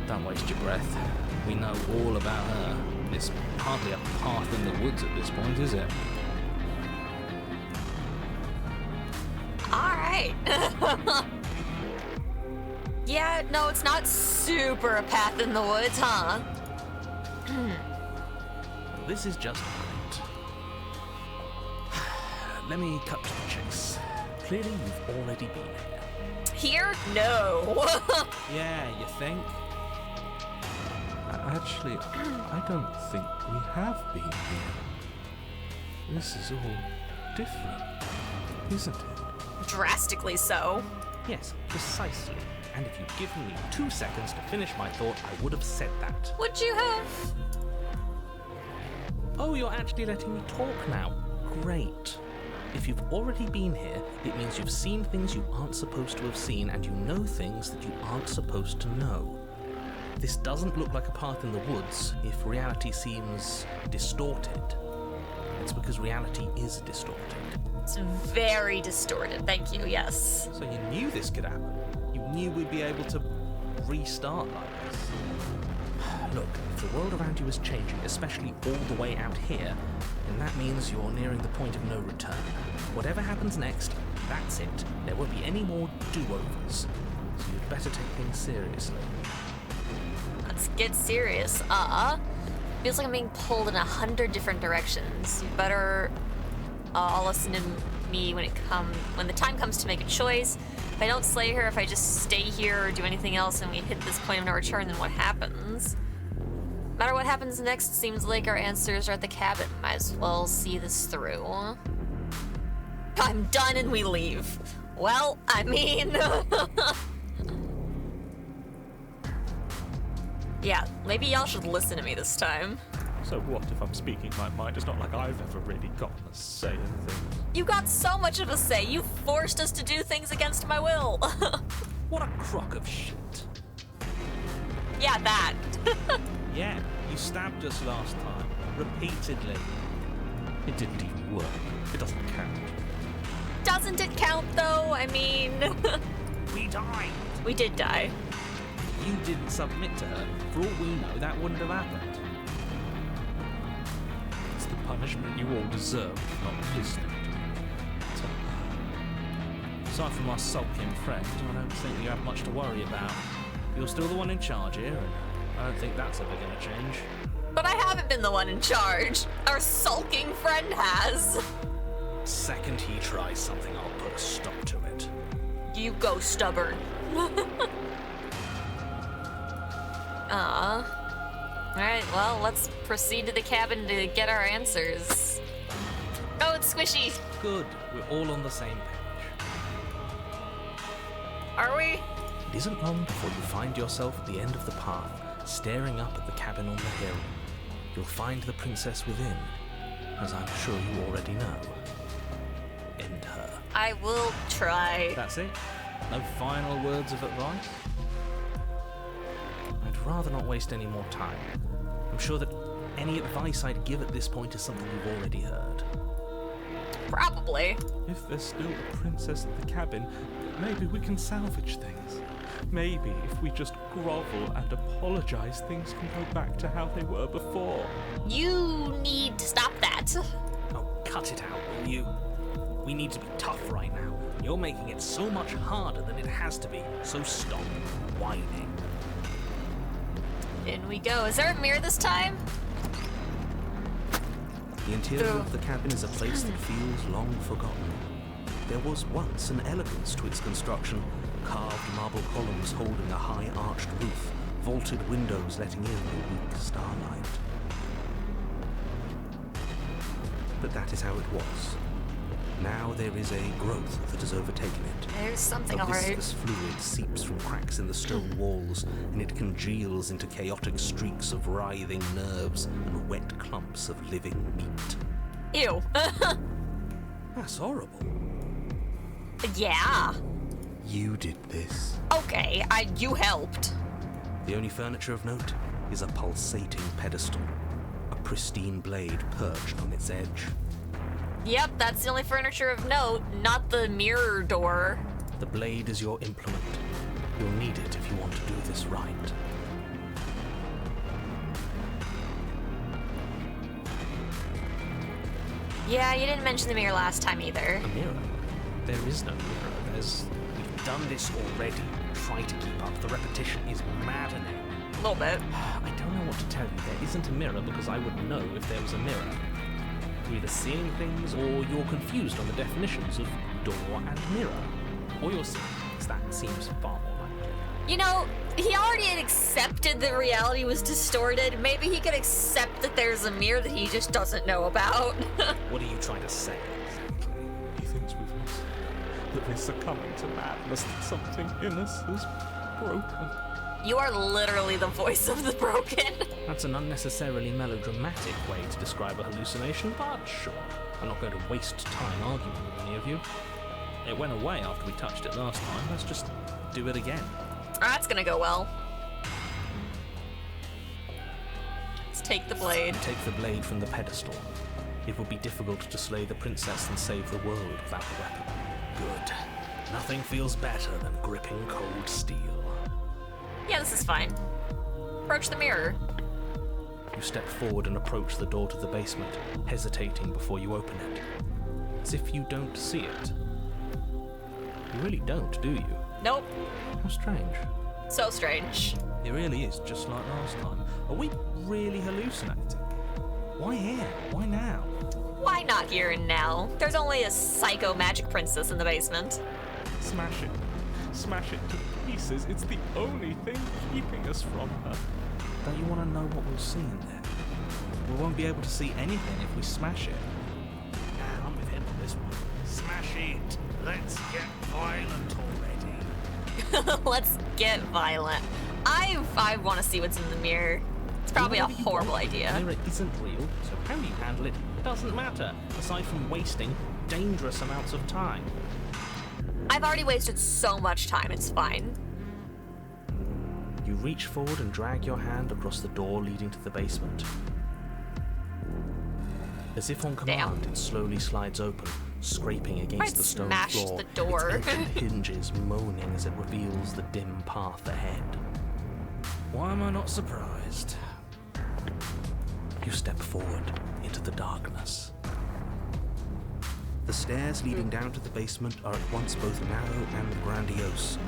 don't waste your breath. We know all about her. It's hardly a path in the woods at this point, is it? Alright. Yeah, no, it's not super a path in the woods, huh? This is just right. Let me cut to the chase. Clearly, you've already been here. Here? No. Yeah, you think? Actually, I don't think we have been here. This is all different, isn't it? Drastically so. Yes, precisely. And if you'd given me 2 seconds to finish my thought, I would have said that. Would you have? Oh, you're actually letting me talk now. Great. If you've already been here, it means you've seen things you aren't supposed to have seen, and you know things that you aren't supposed to know. This doesn't look like a path in the woods if reality seems distorted. It's because reality is distorted. It's very distorted, thank you, yes. So you knew this could happen. You knew we'd be able to restart like this. Look, if the world around you is changing, especially all the way out here, then that means you're nearing the point of no return. Whatever happens next, that's it. There won't be any more do-overs. So you'd better take things seriously. Let's get serious. Feels like I'm being pulled in 100 different directions. You better all listen to me when the time comes to make a choice. If I don't slay her, if I just stay here or do anything else and we hit this point of no return, then what happens? No matter what happens next, it seems like our answers are at the cabin. Might as well see this through. I'm done and we leave. Well, I mean... Yeah, maybe y'all should listen to me this time. So what if I'm speaking my mind? It's not like I've ever really gotten a say in things. You got so much of a say. You forced us to do things against my will. What a crock of shit. Yeah, that. Yeah, you You stabbed us last time, repeatedly. It didn't even work. It doesn't count. Doesn't it count, though? I mean... We died. We did die. You didn't submit to her. For all we know, that wouldn't have happened. It's the punishment you all deserve for not listening to me. Aside from our sulking friend, I don't think you have much to worry about. You're still the one in charge here, and I don't think that's ever going to change. But I haven't been the one in charge. Our sulking friend has. Second he tries something, I'll put a stop to it. You go stubborn. Alright, well, let's proceed to the cabin to get our answers. Oh, it's squishy. Good, we're all on the same page. Are we? It isn't long before you find yourself at the end of the path, staring up at the cabin on the hill. You'll find the princess within, as I'm sure you already know. End her. I will try. That's it? No final words of advice? I'd rather not waste any more time. I'm sure that any advice I'd give at this point is something you've already heard. Probably. If there's still a princess at the cabin, maybe we can salvage things. Maybe if we just grovel and apologize, things can go back to how they were before. You need to stop that. Oh, cut it out, will you? We need to be tough right now. You're making it so much harder than it has to be, so stop whining. In we go. Is there a mirror this time? The interior of the cabin is a place that feels long forgotten. There was once an elegance to its construction, carved marble columns holding a high arched roof, vaulted windows letting in the weak starlight. But that is how it was. Now there is a growth that has overtaken it. There's something A alright. viscous fluid seeps from cracks in the stone walls, and it congeals into chaotic streaks of writhing nerves and wet clumps of living meat. Ew. That's horrible. Yeah. You did this. Okay, you helped. The only furniture of note is a pulsating pedestal, a pristine blade perched on its edge. Yep, that's the only furniture of note, not the mirror door. The blade is your implement. You'll need it if you want to do this right. Yeah, you didn't mention the mirror last time either. A mirror? There is no mirror. We've done this already. Try to keep up. The repetition is maddening. A little bit. I don't know what to tell you. There isn't a mirror because I would know if there was a mirror. You're either seeing things or you're confused on the definitions of door and mirror. Or you're seeing things. That seems far more likely. You know, he already had accepted that reality was distorted. Maybe he could accept that there's a mirror that he just doesn't know about. What are you trying to say? He thinks we've lost, that we're succumbing to madness, that something in us is broken. You are literally the voice of the broken. That's an unnecessarily melodramatic way to describe a hallucination, but sure. I'm not going to waste time arguing with any of you. It went away after we touched it last time. Let's just do it again. That's gonna go well. Let's take the blade. Take the blade from the pedestal. It would be difficult to slay the princess and save the world without the weapon. Good. Nothing feels better than gripping cold steel. Yeah, this is fine. Approach the mirror. You step forward and approach the door to the basement, hesitating before you open it. As if you don't see it. You really don't, do you? Nope. How strange. So strange. It really is just like last time. Are we really hallucinating? Why here? Why now? Why not here and now? There's only a psycho magic princess in the basement. Smash it. Smash it to pieces. It's the only thing keeping us from her. Don't you want to know what we'll see in there? We won't be able to see anything if we smash it. Nah, I'm with him on this one. Smash it. Let's get violent already. Let's get violent. I want to see what's in the mirror. It's probably a Whatever you horrible want. idea. The mirror isn't real, so how you handle it doesn't matter, aside from wasting dangerous amounts of time. I've already wasted so much time, it's fine. You reach forward and drag your hand across the door leading to the basement. As if on command, Damn. it slowly slides open, scraping against Might the stone smash floor, the door. its ancient hinges moaning as it reveals the dim path ahead. Why am I not surprised? You step forward into the darkness. The stairs leading down to the basement are at once both narrow and grandiose.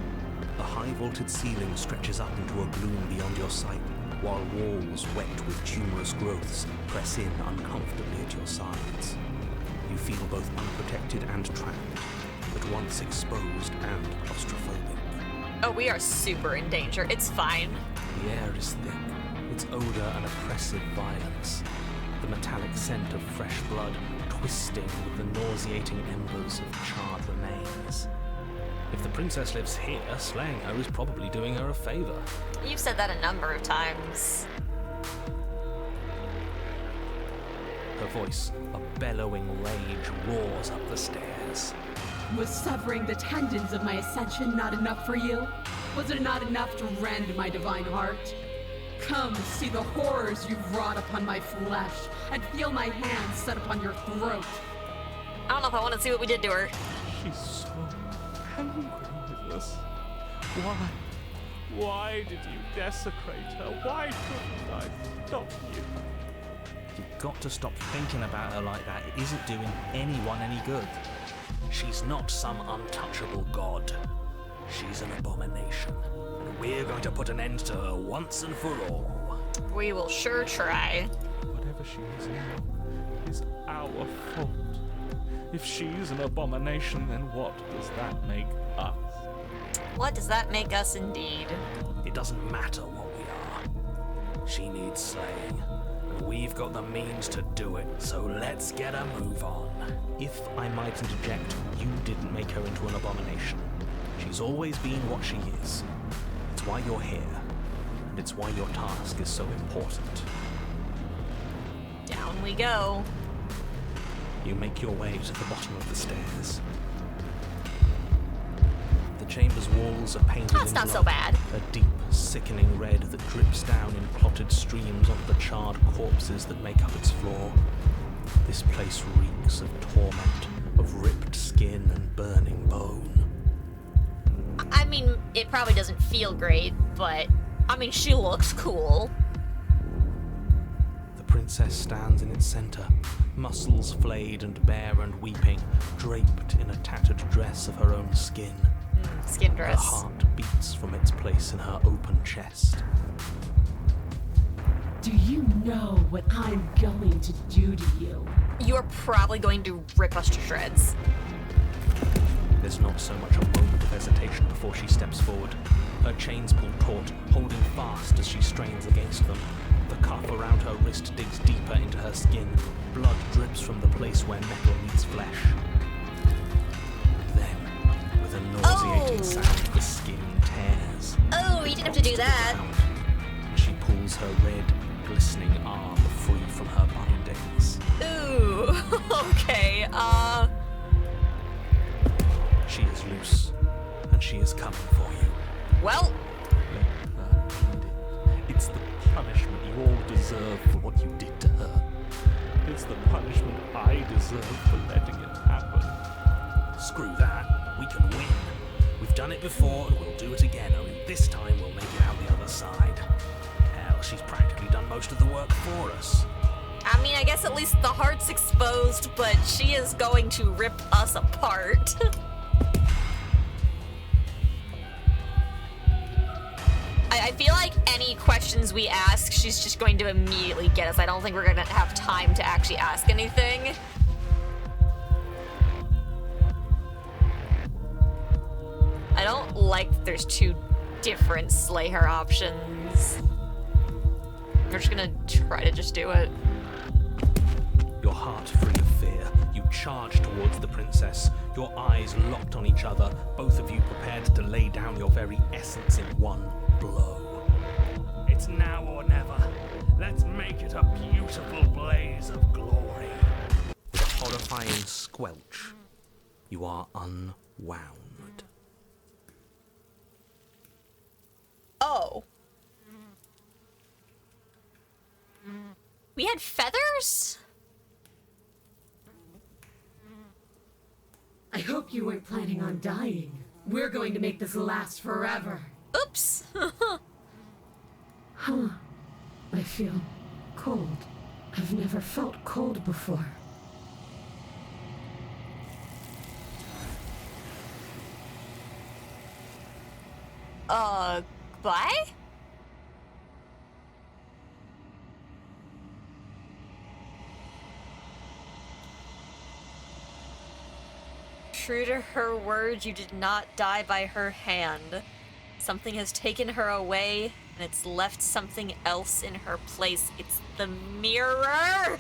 The high-vaulted ceiling stretches up into a gloom beyond your sight, while walls wet with tumorous growths press in uncomfortably at your sides. You feel both unprotected and trapped, at once exposed and claustrophobic. Oh, we are super in danger. It's fine. The air is thick, its odor an oppressive violence. The metallic scent of fresh blood twisting with the nauseating embers of charred remains. If the princess lives here, slaying her is probably doing her a favor. You've said that a number of times. Her voice, a bellowing rage, roars up the stairs. Was severing the tendons of my ascension not enough for you? Was it not enough to rend my divine heart? Come, see the horrors you've wrought upon my flesh, and feel my hands set upon your throat. I don't know if I want to see what we did to her. She's so angry with us. Why? Why did you desecrate her? Why couldn't I stop you? You've got to stop thinking about her like that. It isn't doing anyone any good. She's not some untouchable god. She's an abomination. And we're going to put an end to her once and for all. We will sure try. Whatever she is now is our fault. If she's an abomination, then what does that make us? What does that make us indeed? It doesn't matter what we are. She needs slaying. And we've got the means to do it, so let's get a move on. If I might interject, you didn't make her into an abomination. She's always been what she is. It's why you're here, and it's why your task is so important. Down we go. You make your way to the bottom of the stairs. The chamber's walls are painted That's in not blood, so bad. a deep, sickening red that drips down in clotted streams onto the charred corpses that make up its floor. This place reeks of torment, of ripped skin and burning bone. I mean, it probably doesn't feel great, but I mean, she looks cool. The princess stands in its center, muscles flayed and bare and weeping, draped in a tattered dress of her own skin. Skin Her dress. heart beats from its place in her open chest. Do you know what I'm going to do to you? You're probably going to rip us to shreds. There's not so much a moment of hesitation before she steps forward. Her chains pull taut, holding fast as she strains against them. The cuff around her wrist digs deeper into her skin. Blood drips from the place where metal meets flesh. Then, with a nauseating sound, the skin tears. Oh, you didn't have to do that. And she pulls her red, glistening arm free from her bindings. Ooh, okay, She is loose, and she is coming for you. well, Let her end it. It's the punishment you all deserve for what you did to her. It's the punishment I deserve for letting it happen. Screw that. We can win. We've done it before, and we'll do it again, only this time we'll make it out the other side. Hell, she's practically done most of the work for us. I mean, I guess at least the heart's exposed, but she is going to rip us apart. I feel like any questions we ask, she's just going to immediately get us. I don't think we're gonna have time to actually ask anything. I don't like that there's two different slay her options. We're just gonna try to just do it. Your heart free of fear, you charge towards the princess, your eyes locked on each other, both of you prepared to lay down your very essence in one blow. It's now or never. Let's make it a beautiful blaze of glory. With a horrifying squelch, you are unwound. Oh. We had feathers? I hope you weren't planning on dying. We're going to make this last forever. Oops. Huh. I feel cold. I've never felt cold before. Bye? True to her word, you did not die by her hand. Something has taken her away, and it's left something else in her place. It's the mirror!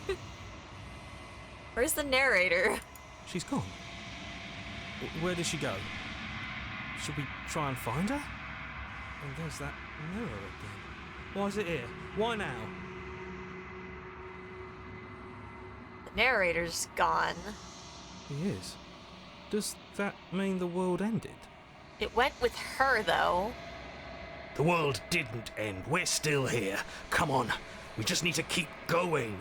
Where's the narrator? She's gone. Where did she go? Should we try and find her? And there's that mirror again. Why is it here? Why now? The narrator's gone. He is. Does that mean the world ended? It went with her, though. The world didn't end. We're still here. Come on. We just need to keep going.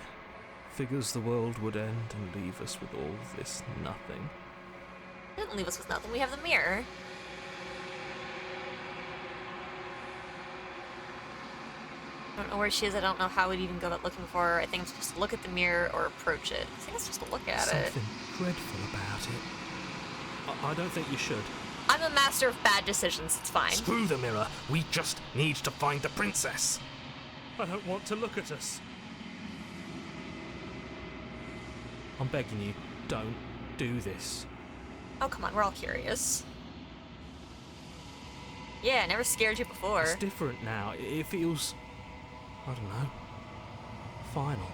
Figures the world would end and leave us with all this nothing. Didn't leave us with nothing. We have the mirror. I don't know where she is. I don't know how we'd even go about looking for her. I think it's just to look at the mirror or approach it. I think it's just to look at it. Something dreadful about it. I don't think you should. I'm a master of bad decisions. It's fine. Screw the mirror. We just need to find the princess. I don't want to look at us. I'm begging you, don't do this. Oh, come on. We're all curious. Yeah, never scared you before. It's different now. It feels, I don't know, final.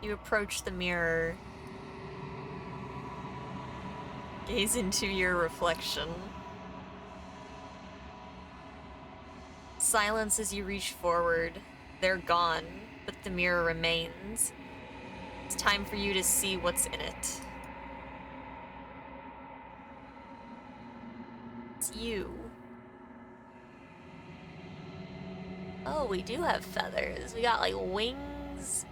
You approach the mirror. Gaze into your reflection. Silence as you reach forward. They're gone, but the mirror remains. It's time for you to see what's in it. It's you. Oh, we do have feathers. We got like wings.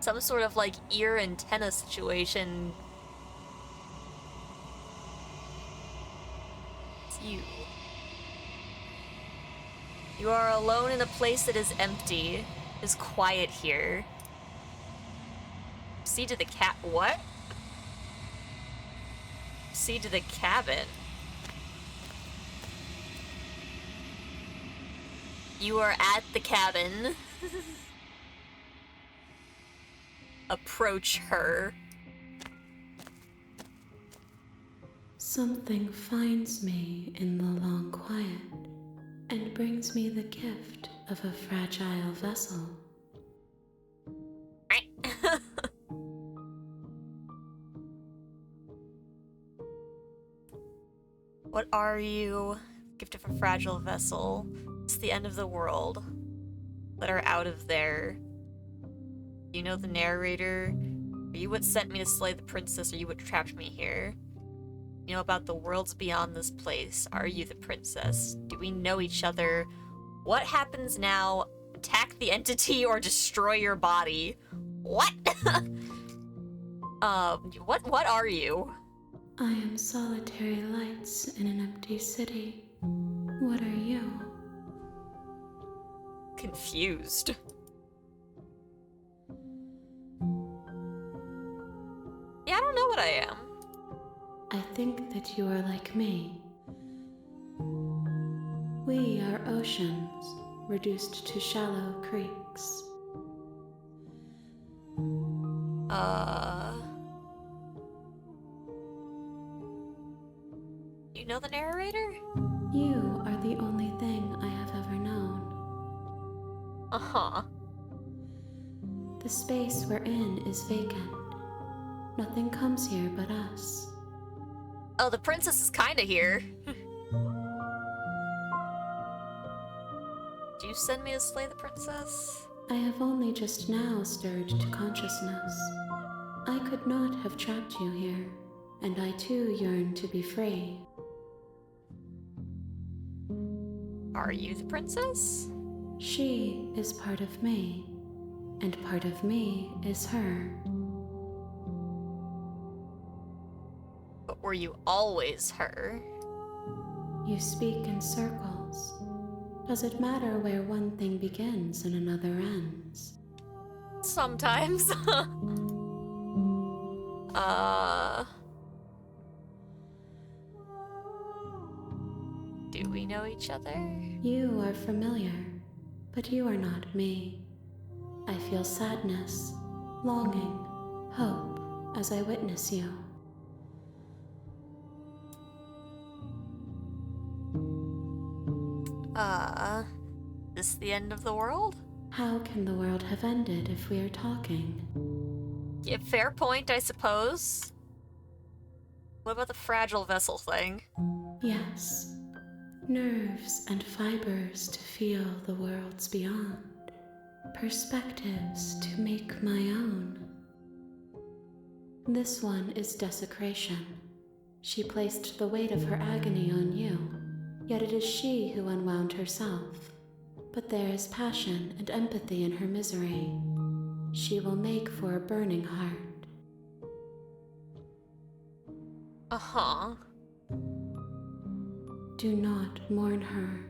Some sort of like ear antenna situation. It's you. You are alone in a place that is empty. It is quiet here. Proceed to the what? Proceed to the cabin. You are at the cabin. Approach her. Something finds me in the long quiet and brings me the gift of a fragile vessel. What are you? Gift of a fragile vessel. It's the end of the world. Let her out of there. You know the narrator? Are you what sent me to slay the princess? Are you what trapped me here? You know about the worlds beyond this place. Are you the princess? Do we know each other? What happens now? Attack the entity or destroy your body? What? What are you? I am solitary lights in an empty city. What are you? Confused. Yeah, I don't know what I am. I think that you are like me. We are oceans, reduced to shallow creeks. You know the narrator? You are the only thing I have ever known. Uh-huh. The space we're in is vacant. Nothing comes here but us. Oh, the princess is kinda here. Do you send me to slay the princess? I have only just now stirred to consciousness. I could not have trapped you here, and I too yearn to be free. Are you the princess? She is part of me, and part of me is her. But were you always her? You speak in circles. Does it matter where one thing begins and another ends? Sometimes. Do we know each other? You are familiar, but you are not me. I feel sadness, longing, hope as I witness you. This the end of the world? How can the world have ended if we are talking? Yeah, fair point, I suppose. What about the fragile vessel thing? Yes, nerves and fibers to feel the worlds beyond, perspectives to make my own. This one is desecration. She placed the weight of her agony on you, yet it is she who unwound herself. But there is passion and empathy in her misery. She will make for a burning heart. Uh-huh. Do not mourn her.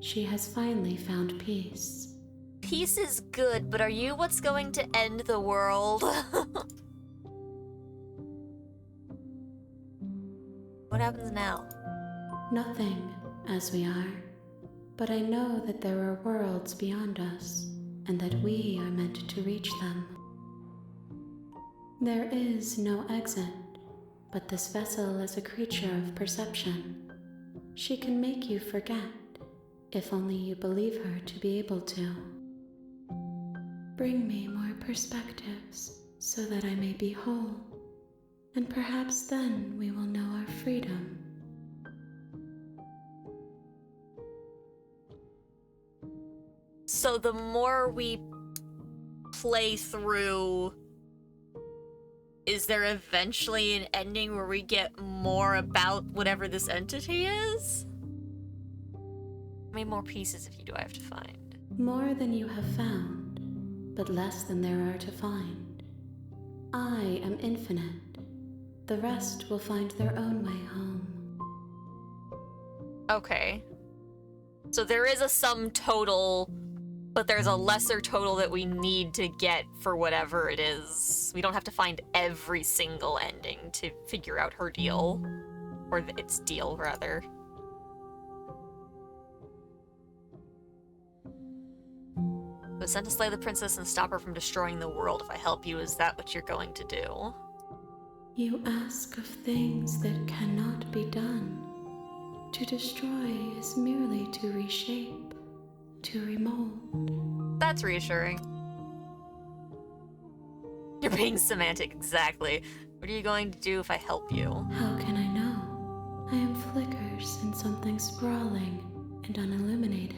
She has finally found peace. Peace is good, but are you what's going to end the world? What happens now? Nothing, as we are. But I know that there are worlds beyond us, and that we are meant to reach them. There is no exit, but this vessel is a creature of perception. She can make you forget, if only you believe her to be able to. Bring me more perspectives, so that I may be whole, and perhaps then we will know our freedom. So the more we play through, is there eventually an ending where we get more about whatever this entity is? How many more pieces of you do I have to find? More than you have found, but less than there are to find. I am infinite. The rest will find their own way home. Okay. So there is a sum total, but there's a lesser total that we need to get for whatever it is. We don't have to find every single ending to figure out her deal. Or its deal, rather. But sent to slay the princess and stop her from destroying the world. If I help you, is that what you're going to do? You ask of things that cannot be done. To destroy is merely to reshape, to remold. That's reassuring. You're being semantic, exactly. What are you going to do if I help you? How can I know? I am flickers in something sprawling and unilluminated.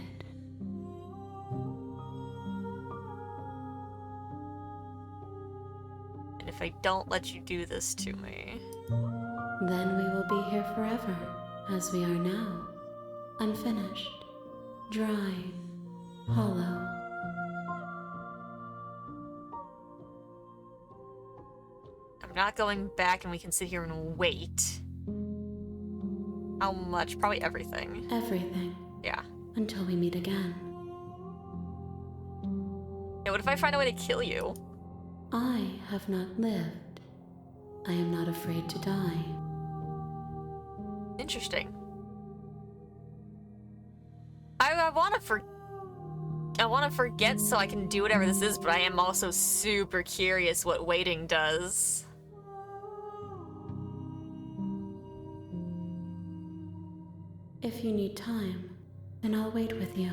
And if I don't let you do this to me... Then we will be here forever, as we are now. Unfinished, dry, hollow. I'm not going back and we can sit here and wait. How much? Probably everything. Everything. Yeah. Until we meet again. Yeah, what if I find a way to kill you? I have not lived. I am not afraid to die. Interesting. I want to forget so I can do whatever this is, but I am also super curious what waiting does. If you need time, then I'll wait with you.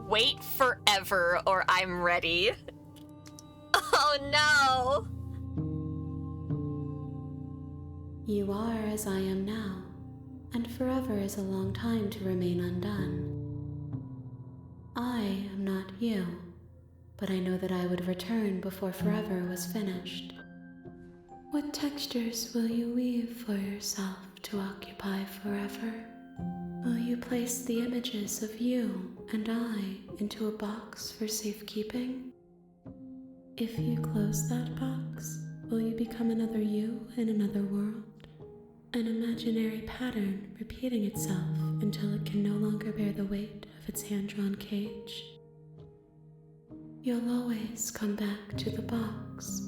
Wait forever or I'm ready. Oh no! You are as I am now, and forever is a long time to remain undone. I am not you, but I know that I would return before forever was finished. What textures will you weave for yourself to occupy forever? Will you place the images of you and I into a box for safekeeping? If you close that box, will you become another you in another world? An imaginary pattern repeating itself until it can no longer bear the weight of its hand-drawn cage. You'll always come back to the box,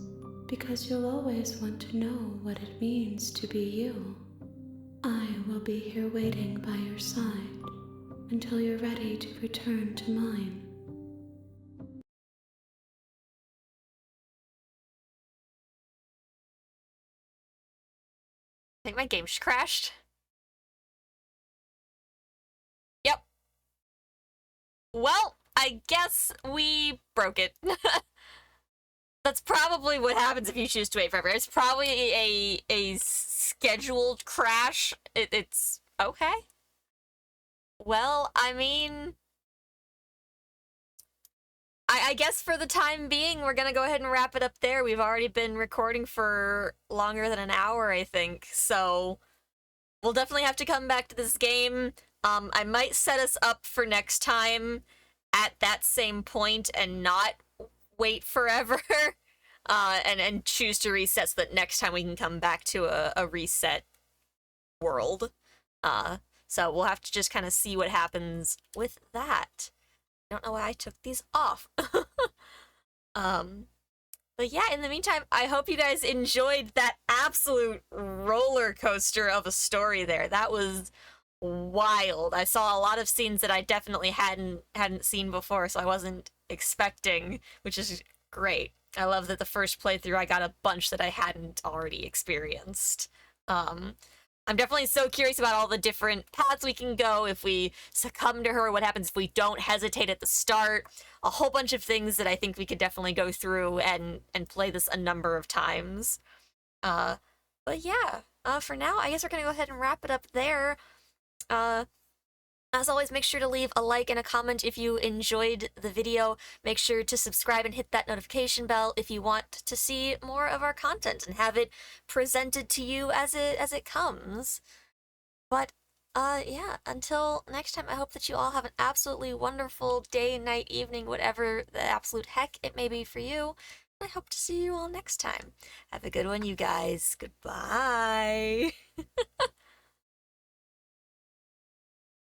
because you'll always want to know what it means to be you. I will be here waiting by your side until you're ready to return to mine. I think my game just crashed. Yep. Well, I guess we broke it. That's probably what happens if you choose to wait forever. It's probably a scheduled crash. It's okay. Well, I mean, I guess for the time being, we're gonna go ahead and wrap it up there. We've already been recording for longer than an hour, I think, so we'll definitely have to come back to this game. I might set us up for next time at that same point and not wait forever, and choose to reset so that next time we can come back to a reset world. So we'll have to just kind of see what happens with that. I don't know why I took these off. But yeah, in the meantime, I hope you guys enjoyed that absolute roller coaster of a story there. That was wild. I saw a lot of scenes that I definitely hadn't seen before, so I wasn't expecting, which is great. I love that the first playthrough I got a bunch that I hadn't already experienced. I'm definitely so curious about all the different paths we can go, if we succumb to her, what happens if we don't hesitate at the start, a whole bunch of things that I think we could definitely go through and play this a number of times. But yeah, for now, I guess we're gonna go ahead and wrap it up there. As always, make sure to leave a like and a comment if you enjoyed the video. Make sure to subscribe and hit that notification bell if you want to see more of our content and have it presented to you as it comes. But yeah, until next time, I hope that you all have an absolutely wonderful day, night, evening, whatever the absolute heck it may be for you. I hope to see you all next time. Have a good one, you guys. Goodbye.